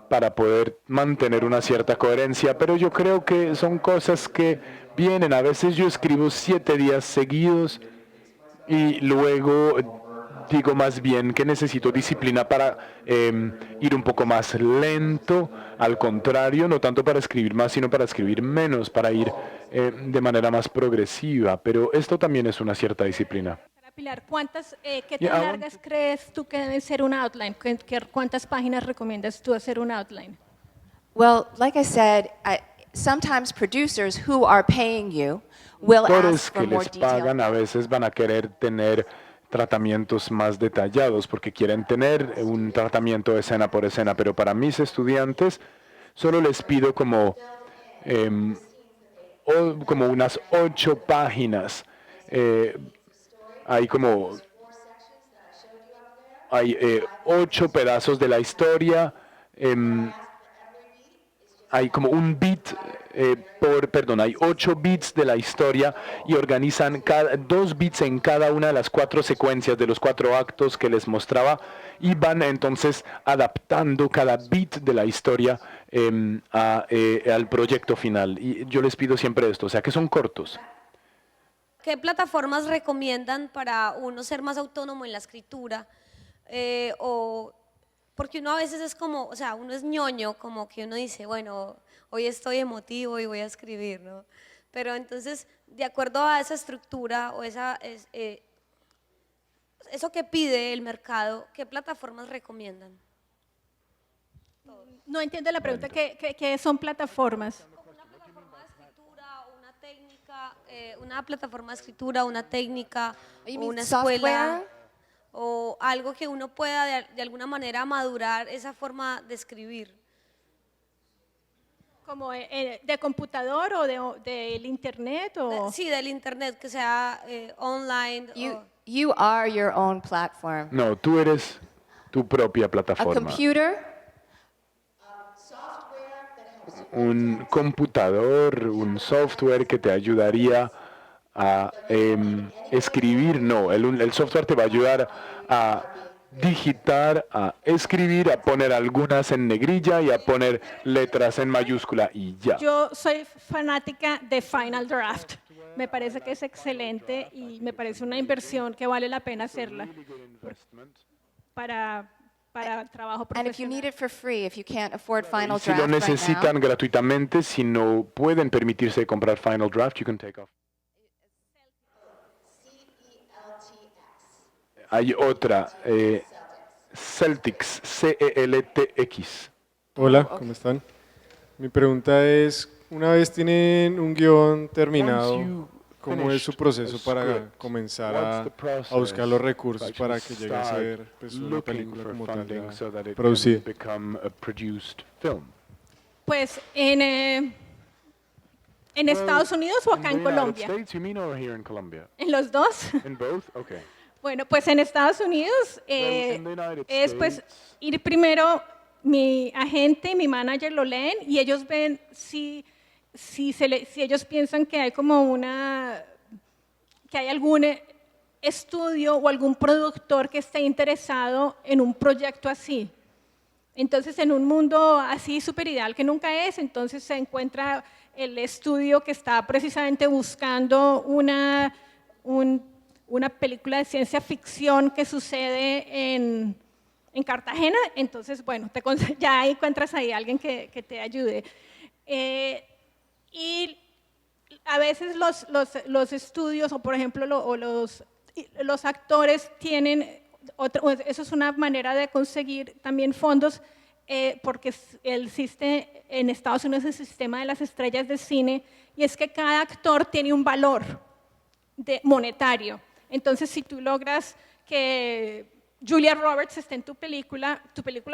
para poder mantener una cierta coherencia, pero yo creo que son cosas que vienen. A veces yo escribo 7 días seguidos y luego digo más bien que necesito disciplina para ir un poco más lento, al contrario, no tanto para escribir más, sino para escribir menos, para ir de manera más progresiva, pero esto también es una cierta disciplina. Pilar, ¿qué tan largas crees tú que deben ser un outline? ¿Cuántas páginas recomiendas tú hacer un outline? Well, like I said, sometimes producers who are paying you will Actores ask que for more les pagan detail. a veces van a querer tener tratamientos más detallados porque quieren tener un tratamiento escena por escena, pero para mis estudiantes solo les pido como unas 8 páginas. Hay como 8 pedazos de la historia. Hay como un beat hay 8 beats de la historia y organizan 2 beats en cada una de las 4 secuencias de los 4 actos que les mostraba y van entonces adaptando cada beat de la historia al proyecto final. Y yo les pido siempre esto, o sea que son cortos. ¿Qué plataformas recomiendan para uno ser más autónomo en la escritura? Porque uno a veces es como, o sea, uno es ñoño, como que uno dice, bueno, hoy estoy emotivo y voy a escribir, ¿no? Pero entonces, de acuerdo a esa estructura o eso que pide el mercado, ¿qué plataformas recomiendan? No entiendo la pregunta, ¿qué son plataformas? Una plataforma de escritura, una técnica, una plataforma de escritura, una técnica, You o mean una escuela, software? o algo que uno pueda de alguna manera madurar esa forma de escribir. ¿Como de computador o del internet? Sí, del internet, que sea online. You are your own platform. No, tú eres tu propia A plataforma. computer, Un computador, un software que te ayudaría a escribir, no, el software te va a ayudar a digitar, a escribir, a poner algunas en negrilla y a poner letras en mayúscula y ya. Yo soy fanática de Final Draft. Me parece que es excelente y me parece una inversión que vale la pena hacerla para trabajo and if you profesional. need it for free, if you can't afford Final Si lo Draft right necesitan now, gratuitamente, si no pueden permitirse comprar Final Draft, you can take off. Hay otra, Celtics, CELTX. Hola, ¿cómo están? Mi pregunta es, una vez tienen un guión Once terminado, you ¿cómo es su finished proceso a para script, comenzar what's the a buscar los process recursos to para actually que llegue a ser start pues, una looking película for como tal funding ya so that it producida? can become a produced film? Pues en Estados Unidos o acá In en the United Colombia. States, you mean, or here in Colombia? En los dos. In both? Okay. Bueno, pues en Estados Unidos in the United es pues States- ir primero, mi agente y mi manager lo leen y ellos ven si ellos piensan que hay como que hay algún estudio o algún productor que esté interesado en un proyecto así. Entonces, en un mundo así súper ideal que nunca es, entonces se encuentra el estudio que está precisamente buscando una película de ciencia ficción que sucede en Cartagena. Entonces, bueno, ya encuentras ahí a alguien que te ayude. Y a veces los estudios, o por ejemplo, los actores tienen, eso es una manera de conseguir también fondos, porque existe en Estados Unidos el sistema de las estrellas de cine, y es que cada actor tiene un valor monetario. Entonces, si tú logras que Julia Roberts esté en tu película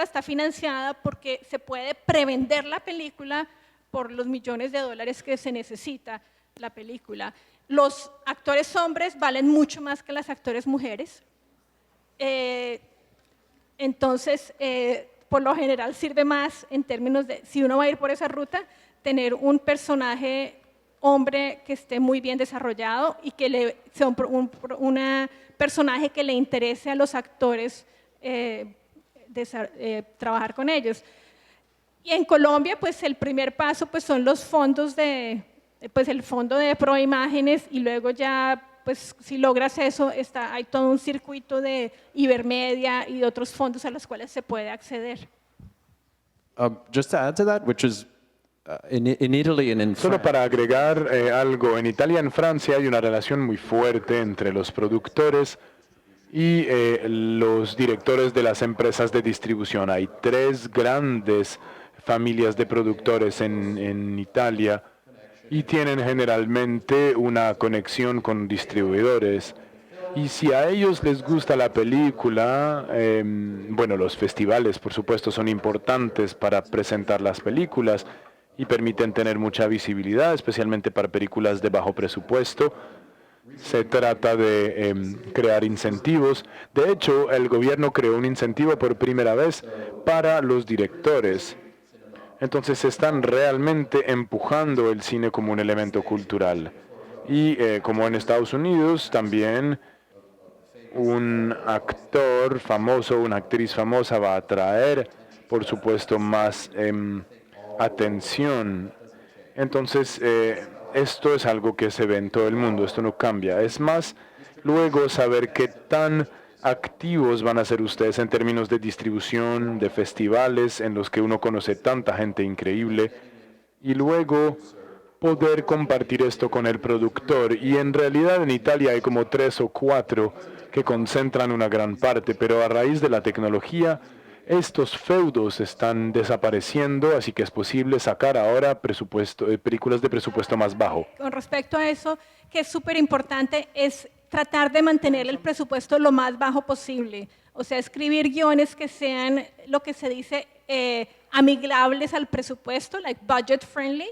está financiada porque se puede prevender la película por los millones de dólares que se necesita la película. Los actores hombres valen mucho más que las actores mujeres. Entonces, por lo general sirve más en términos de, si uno va a ir por esa ruta, tener un personaje hombre que esté muy bien desarrollado y que sea un personaje que le interese a los actores trabajar con ellos. Y en Colombia, pues el primer paso pues, son los fondos pues el fondo de Proimágenes, y luego ya, pues si logras eso, hay todo un circuito de Ibermedia y de otros fondos a los cuales se puede acceder. Just to add to that, which is in Italy and in Solo France, para agregar algo, en Italia y en Francia hay una relación muy fuerte entre los productores y los directores de las empresas de distribución. Hay 3 grandes familias de productores en Italia y tienen generalmente una conexión con distribuidores. Y si a ellos les gusta la película, bueno, los festivales, por supuesto, son importantes para presentar las películas y permiten tener mucha visibilidad, especialmente para películas de bajo presupuesto. Se trata de crear incentivos. De hecho, el gobierno creó un incentivo por primera vez para los directores. Entonces están realmente empujando el cine como un elemento cultural. Y como en Estados Unidos, también un actor famoso, una actriz famosa va a atraer, por supuesto, más atención. Entonces, esto es algo que se ve en todo el mundo, esto no cambia. Es más, luego saber qué tan activos van a ser ustedes en términos de distribución, de festivales en los que uno conoce tanta gente increíble, y luego poder compartir esto con el productor. Y en realidad en Italia hay como 3 o 4 que concentran una gran parte, pero a raíz de la tecnología, estos feudos están desapareciendo, así que es posible sacar ahora películas de presupuesto más bajo. Con respecto a eso, que es súper importante, es tratar de mantener el presupuesto lo más bajo posible. O sea, escribir guiones que sean lo que se dice amigables al presupuesto, like budget friendly,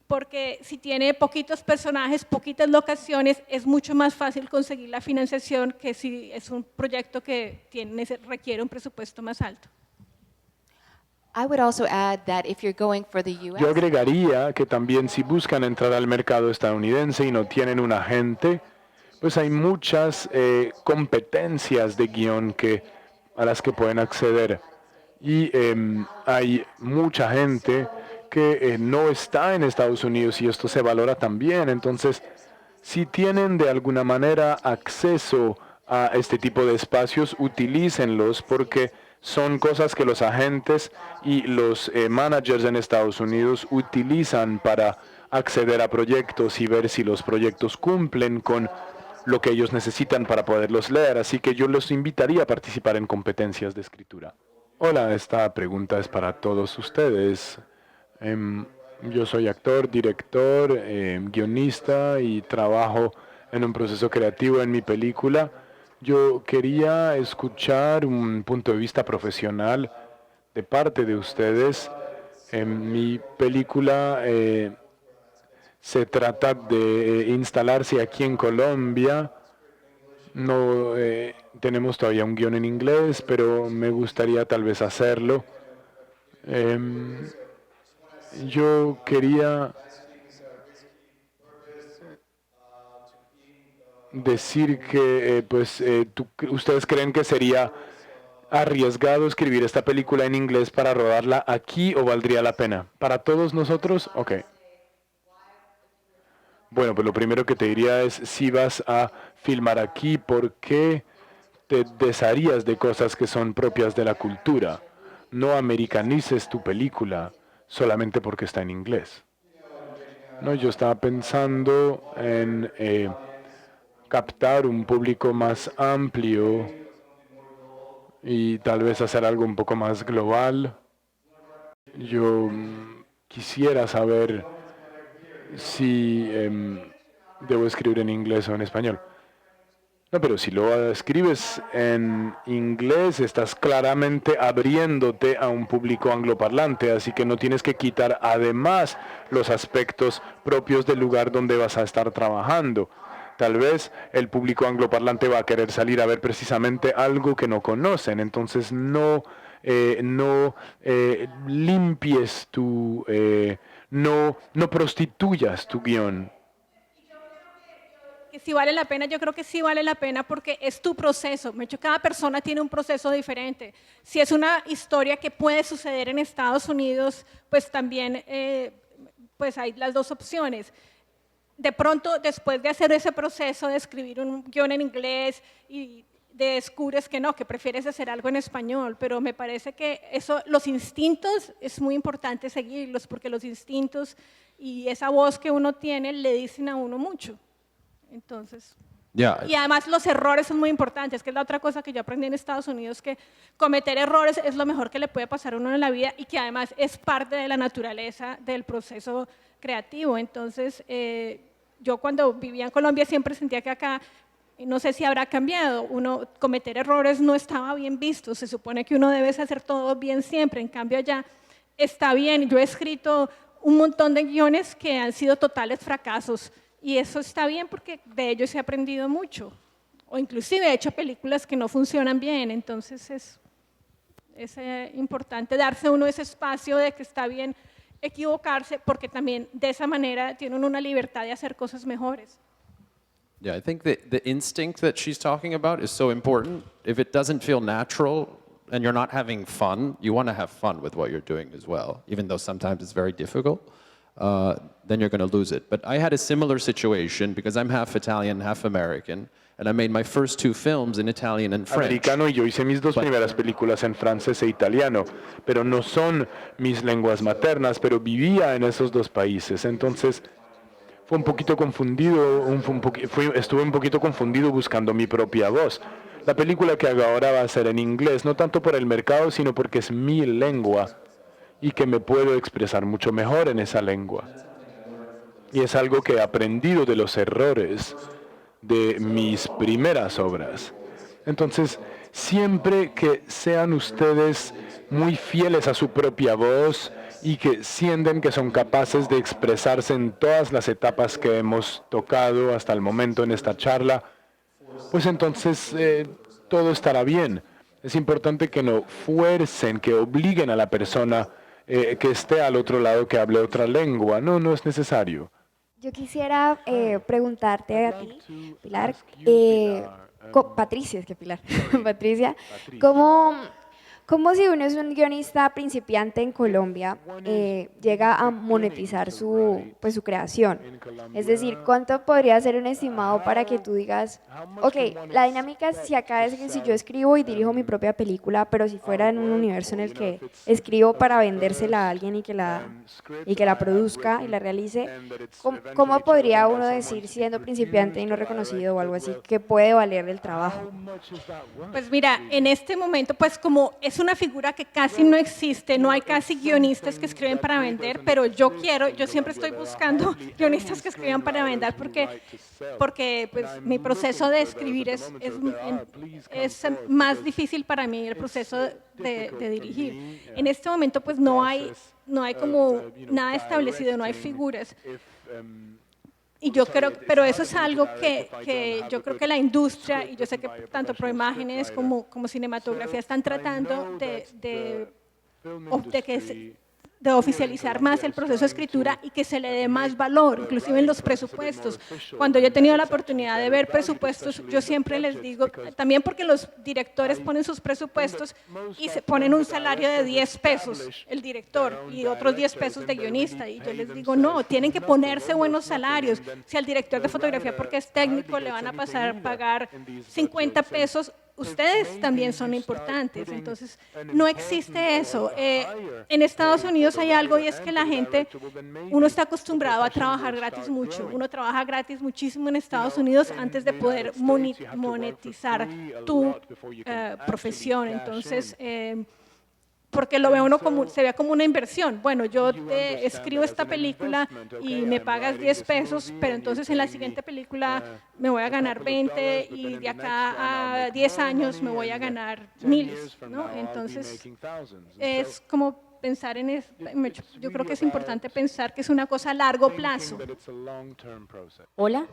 porque si tiene poquitos personajes, poquitas locaciones, es mucho más fácil conseguir la financiación que si es un proyecto que requiere un presupuesto más alto. I would also add that if you're going for the US, Yo agregaría que también si buscan entrar al mercado estadounidense y no tienen un agente, pues hay muchas competencias de guión a las que pueden acceder. Y hay mucha gente que no está en Estados Unidos y esto se valora también. Entonces, si tienen de alguna manera acceso a este tipo de espacios, utilícenlos porque son cosas que los agentes y los managers en Estados Unidos utilizan para acceder a proyectos y ver si los proyectos cumplen con lo que ellos necesitan para poderlos leer. Así que yo los invitaría a participar en competencias de escritura. Hola, esta pregunta es para todos ustedes. Yo soy actor, director, guionista y trabajo en un proceso creativo en mi película. Yo quería escuchar un punto de vista profesional de parte de ustedes. En mi película se trata de instalarse aquí en Colombia. No tenemos todavía un guión en inglés, pero me gustaría tal vez hacerlo. Yo quería decir que ustedes creen que sería arriesgado escribir esta película en inglés para rodarla aquí o valdría la pena. ¿Para todos nosotros? Ok. Bueno, pues lo primero que te diría es, si vas a filmar aquí, ¿por qué te desharías de cosas que son propias de la cultura? No americanices tu película solamente porque está en inglés. No, yo estaba pensando en captar un público más amplio y tal vez hacer algo un poco más global. Yo quisiera saber si debo escribir en inglés o en español. No, pero si lo escribes en inglés, estás claramente abriéndote a un público angloparlante, así que no tienes que quitar además los aspectos propios del lugar donde vas a estar trabajando. Tal vez el público angloparlante va a querer salir a ver precisamente algo que no conocen, entonces no limpies no prostituyas tu guión. Que si vale la pena, yo creo que sí vale la pena porque es tu proceso. De hecho, cada persona tiene un proceso diferente. Si es una historia que puede suceder en Estados Unidos, pues también pues hay las dos opciones. De pronto, después de hacer ese proceso de escribir un guión en inglés y descubres que no, que prefieres hacer algo en español, pero me parece que los instintos es muy importante seguirlos porque los instintos y esa voz que uno tiene le dicen a uno mucho. Entonces, y además los errores son muy importantes, que es la otra cosa que yo aprendí en Estados Unidos, que cometer errores es lo mejor que le puede pasar a uno en la vida y que además es parte de la naturaleza del proceso creativo. Entonces, yo cuando vivía en Colombia siempre sentía que acá, no sé si habrá cambiado, cometer errores no estaba bien visto, se supone que uno debe hacer todo bien siempre, en cambio allá está bien. Yo he escrito un montón de guiones que han sido totales fracasos, y eso está bien porque de ellos he aprendido mucho. O inclusive he hecho películas que no funcionan bien. Entonces es importante darse uno ese espacio de que está bien equivocarse porque también de esa manera tiene uno una libertad de hacer cosas mejores. Yeah, I think the instinct that she's talking about is so important. If it doesn't feel natural and you're not having fun, you want to have fun with what you're doing as well, even though sometimes it's very difficult. Then you're going to lose it. But I had a similar situation because I'm half Italian, half American, and I made my first two films in Italian and French. Americano, y yo hice mis dos primeras películas en francés e italiano, pero no son mis lenguas maternas, pero vivía en esos dos países. Entonces fue un poquito confundido, estuve un poquito confundido buscando mi propia voz. La película que hago ahora va a ser en inglés, no tanto por el mercado, sino porque es mi lengua y que me puedo expresar mucho mejor en esa lengua. Y es algo que he aprendido de los errores de mis primeras obras. Entonces, siempre que sean ustedes muy fieles a su propia voz y que sienten que son capaces de expresarse en todas las etapas que hemos tocado hasta el momento en esta charla, pues entonces todo estará bien. Es importante que no fuercen, que obliguen a la persona que esté al otro lado que hable otra lengua. No, no es necesario. Yo quisiera preguntarte a ti, Pilar, Patricia, es que Pilar, Patricia, ¿cómo si uno es un guionista principiante en Colombia llega a monetizar su creación? Es decir, ¿cuánto podría ser un estimado para que tú digas, ok, la dinámica si acá es que si yo escribo y dirijo mi propia película, pero si fuera en un universo en el que escribo para vendérsela a alguien y que la produzca y la realice, ¿cómo podría uno decir, siendo principiante y no reconocido o algo así, que puede valer el trabajo? Pues mira, en este momento, pues como es una figura que casi no existe, no hay casi guionistas que escriben para vender, pero yo siempre estoy buscando guionistas que escriban para vender porque pues, mi proceso de escribir es más difícil para mí, el proceso de dirigir. En este momento pues no hay como nada establecido, no hay figuras. Y yo creo, pero eso es algo que yo creo que la industria, y yo sé que tanto Proimágenes como cinematografía están tratando de oficializar más el proceso de escritura y que se le dé más valor, inclusive en los presupuestos. Cuando yo he tenido la oportunidad de ver presupuestos, yo siempre les digo, también porque los directores ponen sus presupuestos y se ponen un salario de 10 pesos el director y otros 10 pesos de guionista, y yo les digo, no, tienen que ponerse buenos salarios. Si al director de fotografía, porque es técnico, le van a pagar 50 pesos, ustedes también son importantes. Entonces, no existe eso. En Estados Unidos hay algo, y es que la gente, uno está acostumbrado a trabajar gratis mucho. Uno trabaja gratis muchísimo en Estados Unidos antes de poder monetizar tu profesión. Entonces, porque lo ve uno como, se ve como una inversión. Bueno, yo te escribo esta película y me pagas 10 pesos, pero entonces en la siguiente película me voy a ganar 20 y de acá a 10 años me voy a ganar miles, ¿no? Entonces, es como pensar en eso. Yo creo que es importante pensar que es una cosa a largo plazo. Hola.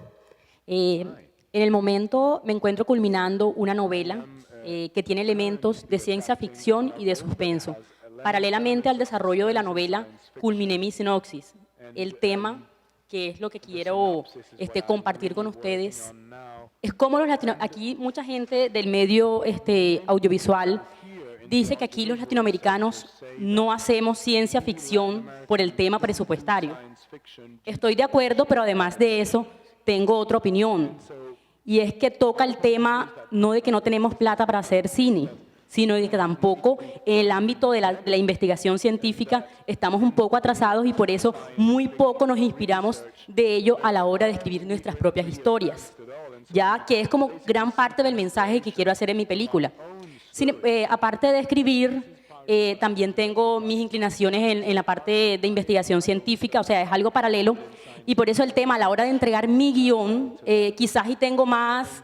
En el momento me encuentro culminando una novela que tiene elementos de ciencia ficción y de suspenso. Paralelamente al desarrollo de la novela, culminé mi sinopsis. El tema, que es lo que quiero compartir con ustedes, es cómo aquí mucha gente del medio audiovisual dice que aquí los latinoamericanos no hacemos ciencia ficción por el tema presupuestario. Estoy de acuerdo, pero además de eso, tengo otra opinión. Y es que toca el tema no de que no tenemos plata para hacer cine, sino de que tampoco en el ámbito de la investigación científica estamos un poco atrasados y por eso muy poco nos inspiramos de ello a la hora de escribir nuestras propias historias, ya que es como gran parte del mensaje que quiero hacer en mi película. Aparte de escribir, también tengo mis inclinaciones en la parte de investigación científica, o sea, es algo paralelo. Y por eso el tema, a la hora de entregar mi guión, quizás y tengo más,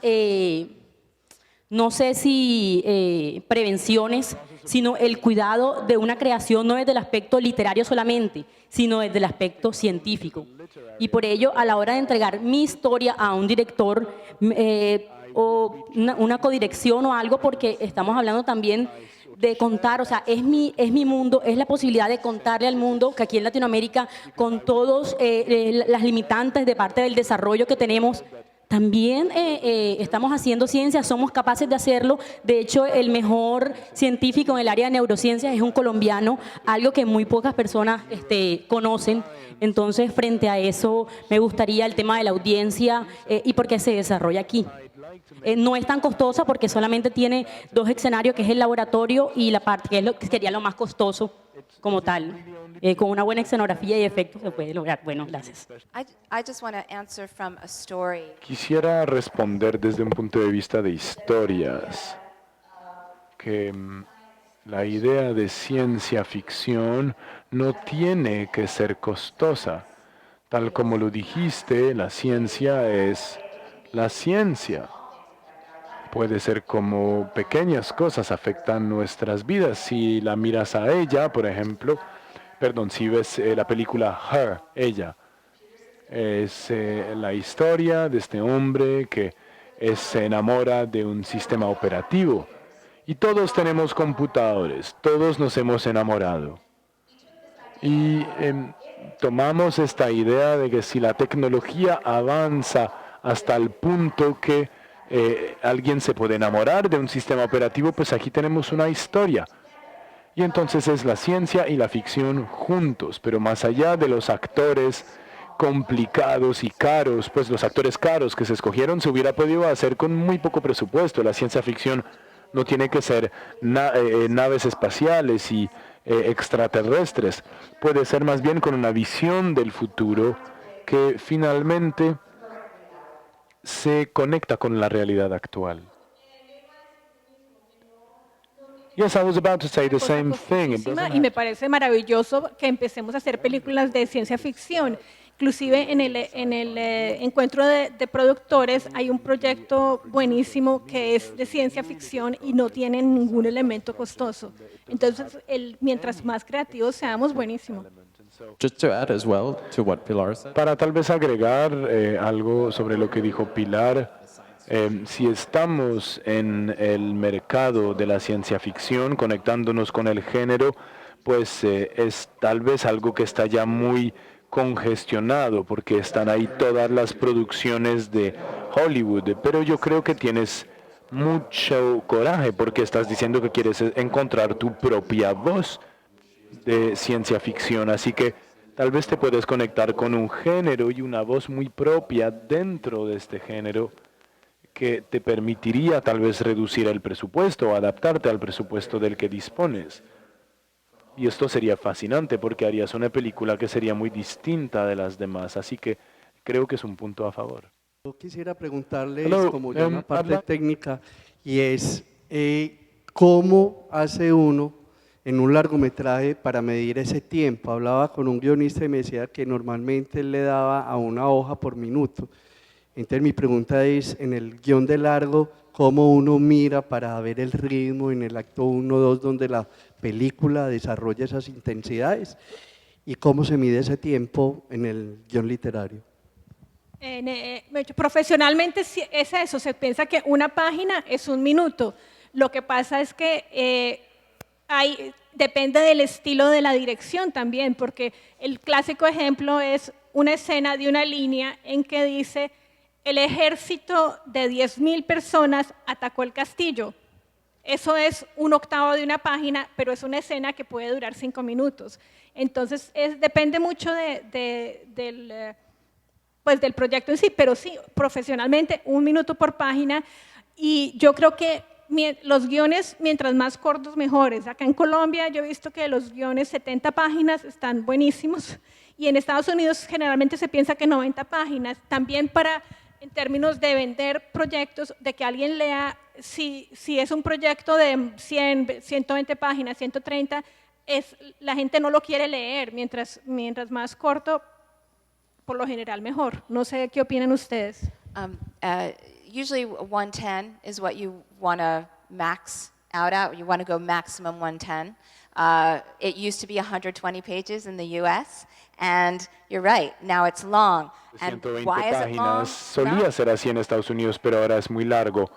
no sé si prevenciones, sino el cuidado de una creación no desde el aspecto literario solamente, sino desde el aspecto científico. Y por ello, a la hora de entregar mi historia a un director o una codirección o algo, porque estamos hablando también de contar, o sea, es mi mundo, es la posibilidad de contarle al mundo que aquí en Latinoamérica, con todas las limitantes de parte del desarrollo que tenemos, también estamos haciendo ciencia, somos capaces de hacerlo. De hecho, el mejor científico en el área de neurociencias es un colombiano, algo que muy pocas personas conocen. Entonces, frente a eso, me gustaría el tema de la audiencia y por qué se desarrolla aquí. No es tan costosa porque solamente tiene 2 escenarios, que es el laboratorio y la parte que sería lo más costoso como tal. Con una buena escenografía y efectos se puede lograr. Bueno, gracias. I just want to answer from a story. Quisiera responder desde un punto de vista de historias, que la idea de ciencia ficción no tiene que ser costosa. Tal como lo dijiste, la ciencia es la ciencia. Puede ser como pequeñas cosas afectan nuestras vidas. Si la miras a ella, por ejemplo, si ves la película Her, ella, es la historia de este hombre que se enamora de un sistema operativo. Y todos tenemos computadores, todos nos hemos enamorado. Y tomamos esta idea de que si la tecnología avanza hasta el punto que alguien se puede enamorar de un sistema operativo, pues aquí tenemos una historia. Y entonces es la ciencia y la ficción juntos, pero más allá de los actores complicados y caros, pues los actores caros que se escogieron se hubiera podido hacer con muy poco presupuesto. La ciencia ficción no tiene que ser naves espaciales y extraterrestres, puede ser más bien con una visión del futuro que finalmente se conecta con la realidad actual. Yes, I was about to say the same thing. It doesn't Y me have parece maravilloso que empecemos a hacer películas de ciencia ficción. Inclusive en el encuentro de productores hay un proyecto buenísimo que es de ciencia ficción y no tiene ningún elemento costoso. Entonces, mientras más creativos seamos, buenísimo. Just to add as well to what Pilar said. Para tal vez agregar algo sobre lo que dijo Pilar, si estamos en el mercado de la ciencia ficción, conectándonos con el género, pues es tal vez algo que está ya muy congestionado, porque están ahí todas las producciones de Hollywood, pero yo creo que tienes mucho coraje, porque estás diciendo que quieres encontrar tu propia voz de ciencia ficción, así que tal vez te puedes conectar con un género y una voz muy propia dentro de este género que te permitiría tal vez reducir el presupuesto o adaptarte al presupuesto del que dispones. Y esto sería fascinante porque harías una película que sería muy distinta de las demás, así que creo que es un punto a favor. Yo quisiera preguntarles, Hello, como ya una parte habla- técnica, y es cómo hace uno en un largometraje para medir ese tiempo. Hablaba con un guionista y me decía que normalmente él le daba a una hoja por minuto. Entonces mi pregunta es, en el guión de largo, ¿cómo uno mira para ver el ritmo en el acto 1, 2, donde la película desarrolla esas intensidades? ¿Y cómo se mide ese tiempo en el guión literario? Profesionalmente es eso, se piensa que una página es un minuto. Lo que pasa es que depende del estilo de la dirección también, porque el clásico ejemplo es una escena de una línea en que dice: el ejército de 10.000 personas atacó el castillo. Eso es un octavo de una página, pero es una escena que puede durar 5 minutos. Entonces, depende mucho del proyecto en sí, pero sí, profesionalmente, 1 minuto por página. Y yo creo que los guiones, mientras más cortos, mejores. Acá en Colombia yo he visto que los guiones 70 páginas están buenísimos, y en Estados Unidos generalmente se piensa que 90 páginas, también en términos de vender proyectos, de que alguien lea, si es un proyecto de 100, 120 páginas, 130, la gente no lo quiere leer, mientras más corto, por lo general mejor. No sé qué opinan ustedes. Usually 110 is what you want to max out at. You want to go maximum 110. It used to be 120 pages in the US, and you're right, now it's long. And 120 why is it long? páginas solía ser así en Estados Unidos, pero ahora es muy largo.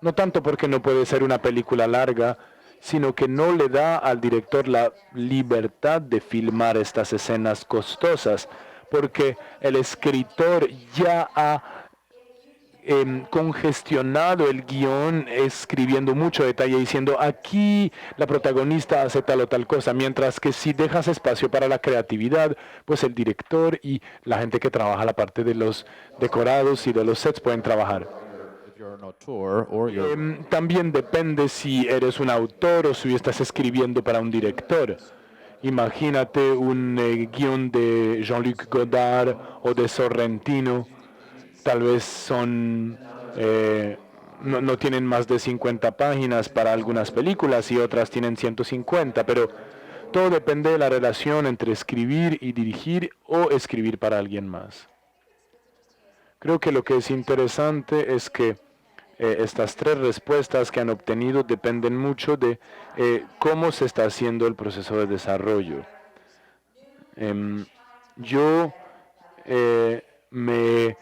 No tanto porque no puede ser una película larga, sino que no le da al director la libertad de filmar estas escenas costosas, porque el escritor ya ha congestionado el guión, escribiendo mucho detalle, diciendo aquí la protagonista hace tal o tal cosa, mientras que si dejas espacio para la creatividad, pues el director y la gente que trabaja la parte de los decorados y de los sets pueden trabajar. También depende si eres un autor o si estás escribiendo para un director. Imagínate un guión de Jean-Luc Godard o de Sorrentino. Tal vez no tienen más de 50 páginas para algunas películas y otras tienen 150, pero todo depende de la relación entre escribir y dirigir o escribir para alguien más. Creo que lo que es interesante es que estas 3 respuestas que han obtenido dependen mucho de cómo se está haciendo el proceso de desarrollo. Yo me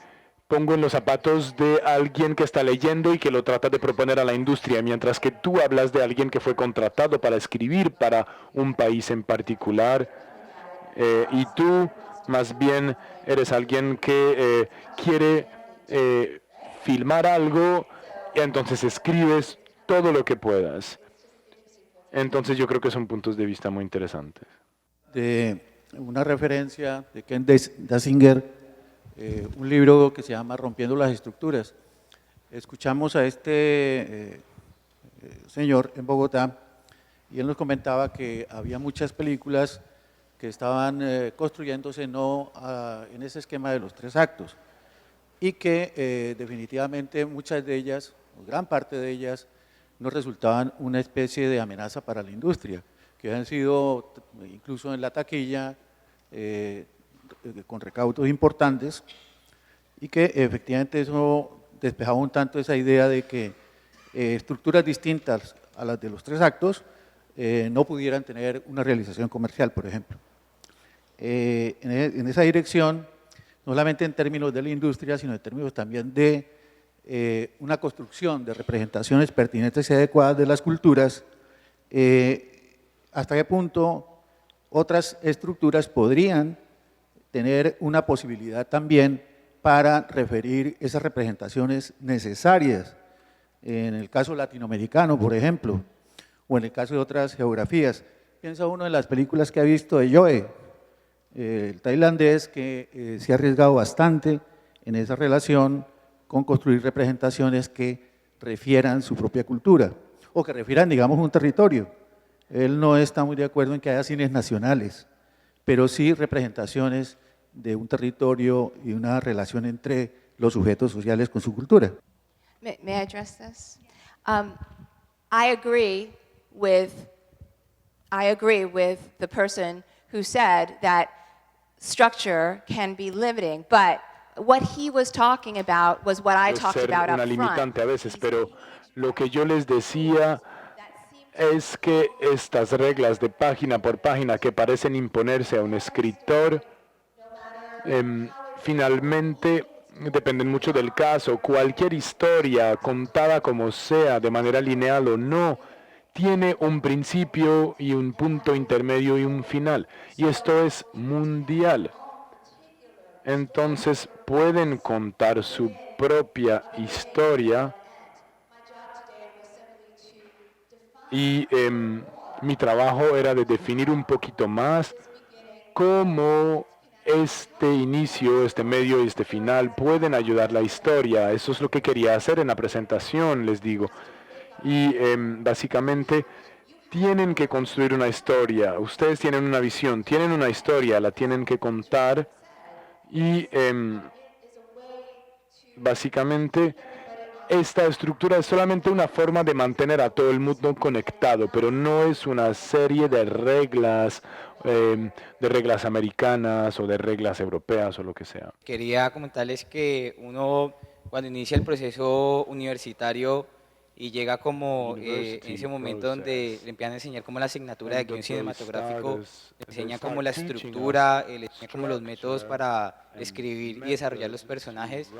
pongo en los zapatos de alguien que está leyendo y que lo trata de proponer a la industria, mientras que tú hablas de alguien que fue contratado para escribir para un país en particular, y tú más bien eres alguien que quiere filmar algo, y entonces escribes todo lo que puedas. Entonces yo creo que son puntos de vista muy interesantes. De una referencia de Ken Dasinger, un libro que se llama Rompiendo las Estructuras. Escuchamos a este señor en Bogotá y él nos comentaba que había muchas películas que estaban construyéndose no en ese esquema de los 3 actos, y que definitivamente muchas de ellas, o gran parte de ellas, nos resultaban una especie de amenaza para la industria, que han sido incluso en la taquilla con recaudos importantes y que efectivamente eso despejaba un tanto esa idea de que estructuras distintas a las de los 3 actos no pudieran tener una realización comercial, por ejemplo. En esa dirección, no solamente en términos de la industria, sino en términos también de una construcción de representaciones pertinentes y adecuadas de las culturas, hasta qué punto otras estructuras podrían tener una posibilidad también para referir esas representaciones necesarias, en el caso latinoamericano, por ejemplo, o en el caso de otras geografías. Piensa uno en las películas que ha visto de Joe, el tailandés que se ha arriesgado bastante en esa relación con construir representaciones que refieran su propia cultura o que refieran, digamos, un territorio. Él no está muy de acuerdo en que haya cines nacionales, pero sí representaciones de un territorio y una relación entre los sujetos sociales con su cultura. May I address this? I agree with the person who said that structure can be limiting, but what he was talking about was what I talked Ser about una up front. limitante a veces, pero lo que yo les decía es que estas reglas de página por página que parecen imponerse a un escritor, finalmente dependen mucho del caso. Cualquier historia, contada como sea, de manera lineal o no, tiene un principio y un punto intermedio y un final. Y esto es mundial. Entonces pueden contar su propia historia y mi trabajo era de definir un poquito más cómo este inicio, este medio y este final pueden ayudar la historia. Eso es lo que quería hacer en la presentación, les digo. Y básicamente tienen que construir una historia. Ustedes tienen una visión, tienen una historia, la tienen que contar y básicamente esta estructura es solamente una forma de mantener a todo el mundo conectado, pero no es una serie de reglas americanas o de reglas europeas o lo que sea. Quería comentarles que uno cuando inicia el proceso universitario y llega como en ese momento donde le empiezan a enseñar como la asignatura de guión cinematográfico, le enseña como la estructura, le enseña como los métodos para escribir y desarrollar los personajes,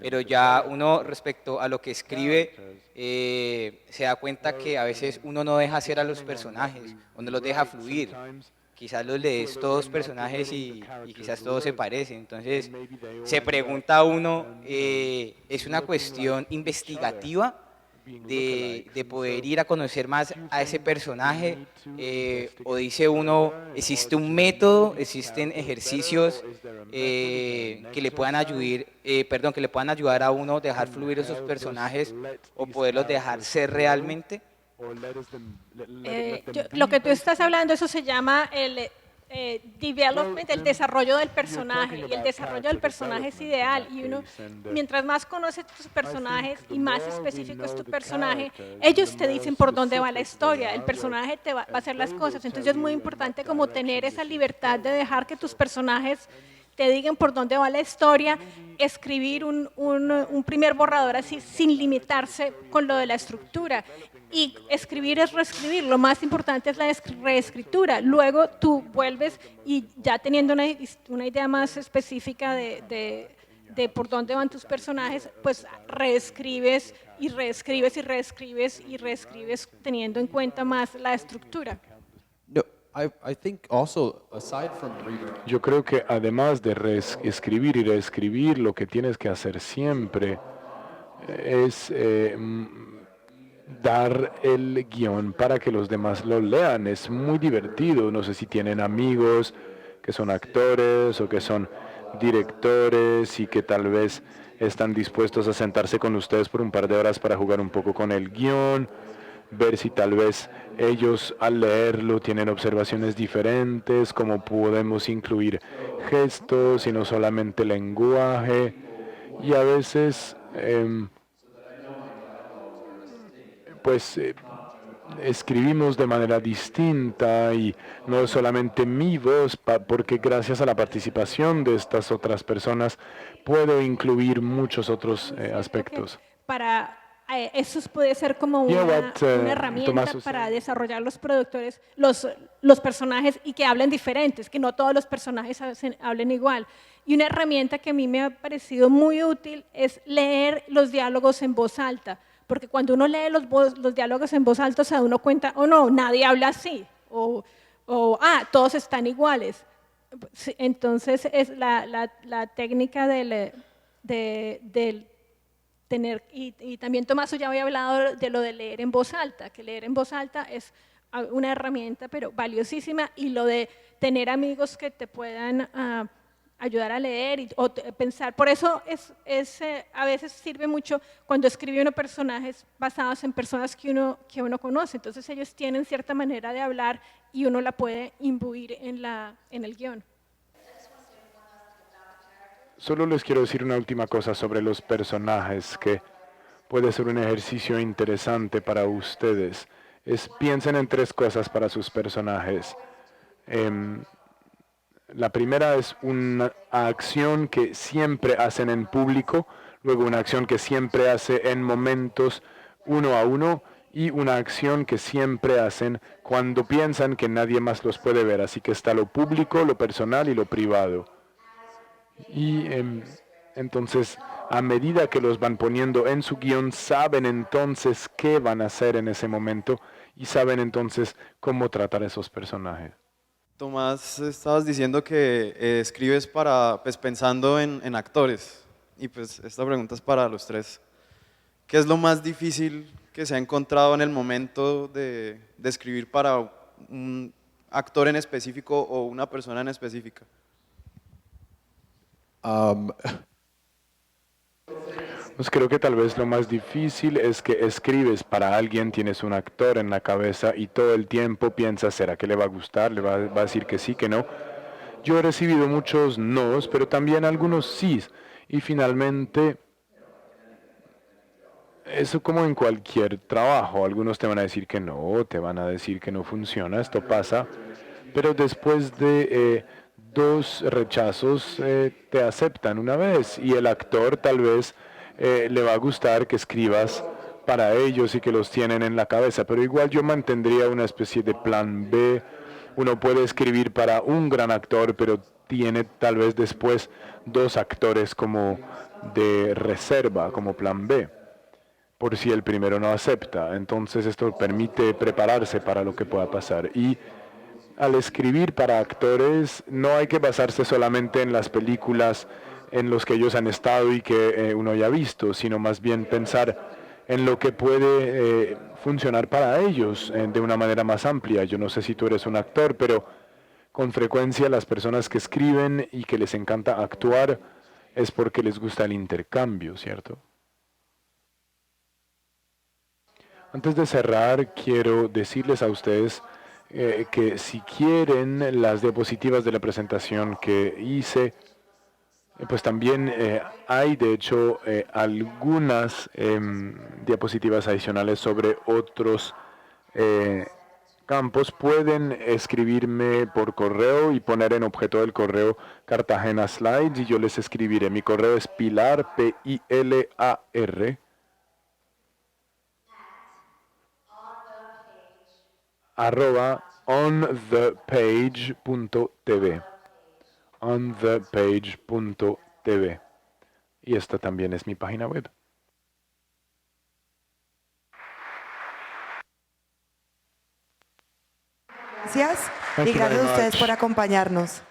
pero ya uno respecto a lo que escribe se da cuenta que a veces uno no deja hacer a los personajes, uno los deja fluir. Quizás los lees todos personajes y quizás todos se parecen, entonces se pregunta uno, ¿es una cuestión investigativa de poder ir a conocer más a ese personaje o dice uno, existe un método, existen ejercicios que le puedan ayudar a uno a dejar fluir esos personajes o poderlos dejar ser realmente? Lo que tú estás hablando, eso se llama el development, el desarrollo del personaje, y el desarrollo del personaje es ideal, y uno, mientras más conoces tus personajes y más específico es tu personaje, ellos te dicen por dónde va la historia, el personaje te va a hacer las cosas, entonces es muy importante como tener esa libertad de dejar que tus personajes te digan por dónde va la historia, escribir un primer borrador así sin limitarse con lo de la estructura. Y escribir es reescribir, lo más importante es la reescritura. Luego tú vuelves y ya teniendo una idea más específica de por dónde van tus personajes, pues reescribes y reescribes y reescribes y reescribes teniendo en cuenta más la estructura. I think also, aside from Yo creo que además de escribir y reescribir, lo que tienes que hacer siempre es dar el guión para que los demás lo lean. Es muy divertido. No sé si tienen amigos que son actores o que son directores y que tal vez están dispuestos a sentarse con ustedes por un par de horas para jugar un poco con el guión, ver si tal vez ellos al leerlo tienen observaciones diferentes, cómo podemos incluir gestos y no solamente lenguaje. Y a veces pues escribimos de manera distinta y no es solamente mi voz, porque gracias a la participación de estas otras personas puedo incluir muchos otros aspectos. Para eso puede ser como You know una, what, una herramienta Tomás was para saying? desarrollar los productores, los personajes y que hablen diferentes, que no todos los personajes hablen igual. Y una herramienta que a mí me ha parecido muy útil es leer los diálogos en voz alta, porque cuando uno lee los diálogos en voz alta se da uno cuenta, oh no, nadie habla así, o todos están iguales. Entonces es la técnica del tener, y también Tomás ya había hablado de lo de leer en voz alta, que leer en voz alta es una herramienta pero valiosísima, y lo de tener amigos que te puedan ayudar a leer o pensar. Por eso a veces sirve mucho cuando escribe uno personajes basados en personas que uno conoce. Entonces ellos tienen cierta manera de hablar y uno la puede imbuir en el guión. Solo les quiero decir una última cosa sobre los personajes que puede ser un ejercicio interesante para ustedes. Piensen en 3 cosas para sus personajes. La primera es una acción que siempre hacen en público, luego una acción que siempre hace en momentos uno a uno y una acción que siempre hacen cuando piensan que nadie más los puede ver. Así que está lo público, lo personal y lo privado. Y entonces, a medida que los van poniendo en su guión, saben entonces qué van a hacer en ese momento y saben entonces cómo tratar a esos personajes. Tomás, estabas diciendo que escribes pues, pensando en actores, y pues esta pregunta es para los 3. ¿Qué es lo más difícil que se ha encontrado en el momento de escribir para un actor en específico o una persona en específica? Pues creo que tal vez lo más difícil es que escribes para alguien, tienes un actor en la cabeza y todo el tiempo piensas, ¿será que le va a gustar? ¿Le va a decir que sí, que no? Yo he recibido muchos no's, pero también algunos sís. Y finalmente, eso como en cualquier trabajo, algunos te van a decir que no, te van a decir que no funciona, esto pasa, pero después de 2 rechazos te aceptan una vez y el actor tal vez le va a gustar que escribas para ellos y que los tienen en la cabeza, pero igual yo mantendría una especie de plan B. Uno puede escribir para un gran actor, pero tiene tal vez después 2 actores como de reserva, como plan B, por si el primero no acepta. Entonces esto permite prepararse para lo que pueda pasar. Y al escribir para actores no hay que basarse solamente en las películas en los que ellos han estado y que uno ya ha visto, sino más bien pensar en lo que puede funcionar para ellos de una manera más amplia. Yo no sé si tú eres un actor, pero con frecuencia las personas que escriben y que les encanta actuar es porque les gusta el intercambio, ¿cierto? Antes de cerrar, quiero decirles a ustedes que si quieren las diapositivas de la presentación que hice, pues también hay de hecho algunas diapositivas adicionales sobre otros campos. Pueden escribirme por correo y poner en objeto del correo Cartagena Slides y yo les escribiré. Mi correo es pilar, P-I-L-A-R, @onthepage.tv. onthepage.tv. Y esta también es mi página web. Gracias Thank y you gracias very a ustedes much. por acompañarnos.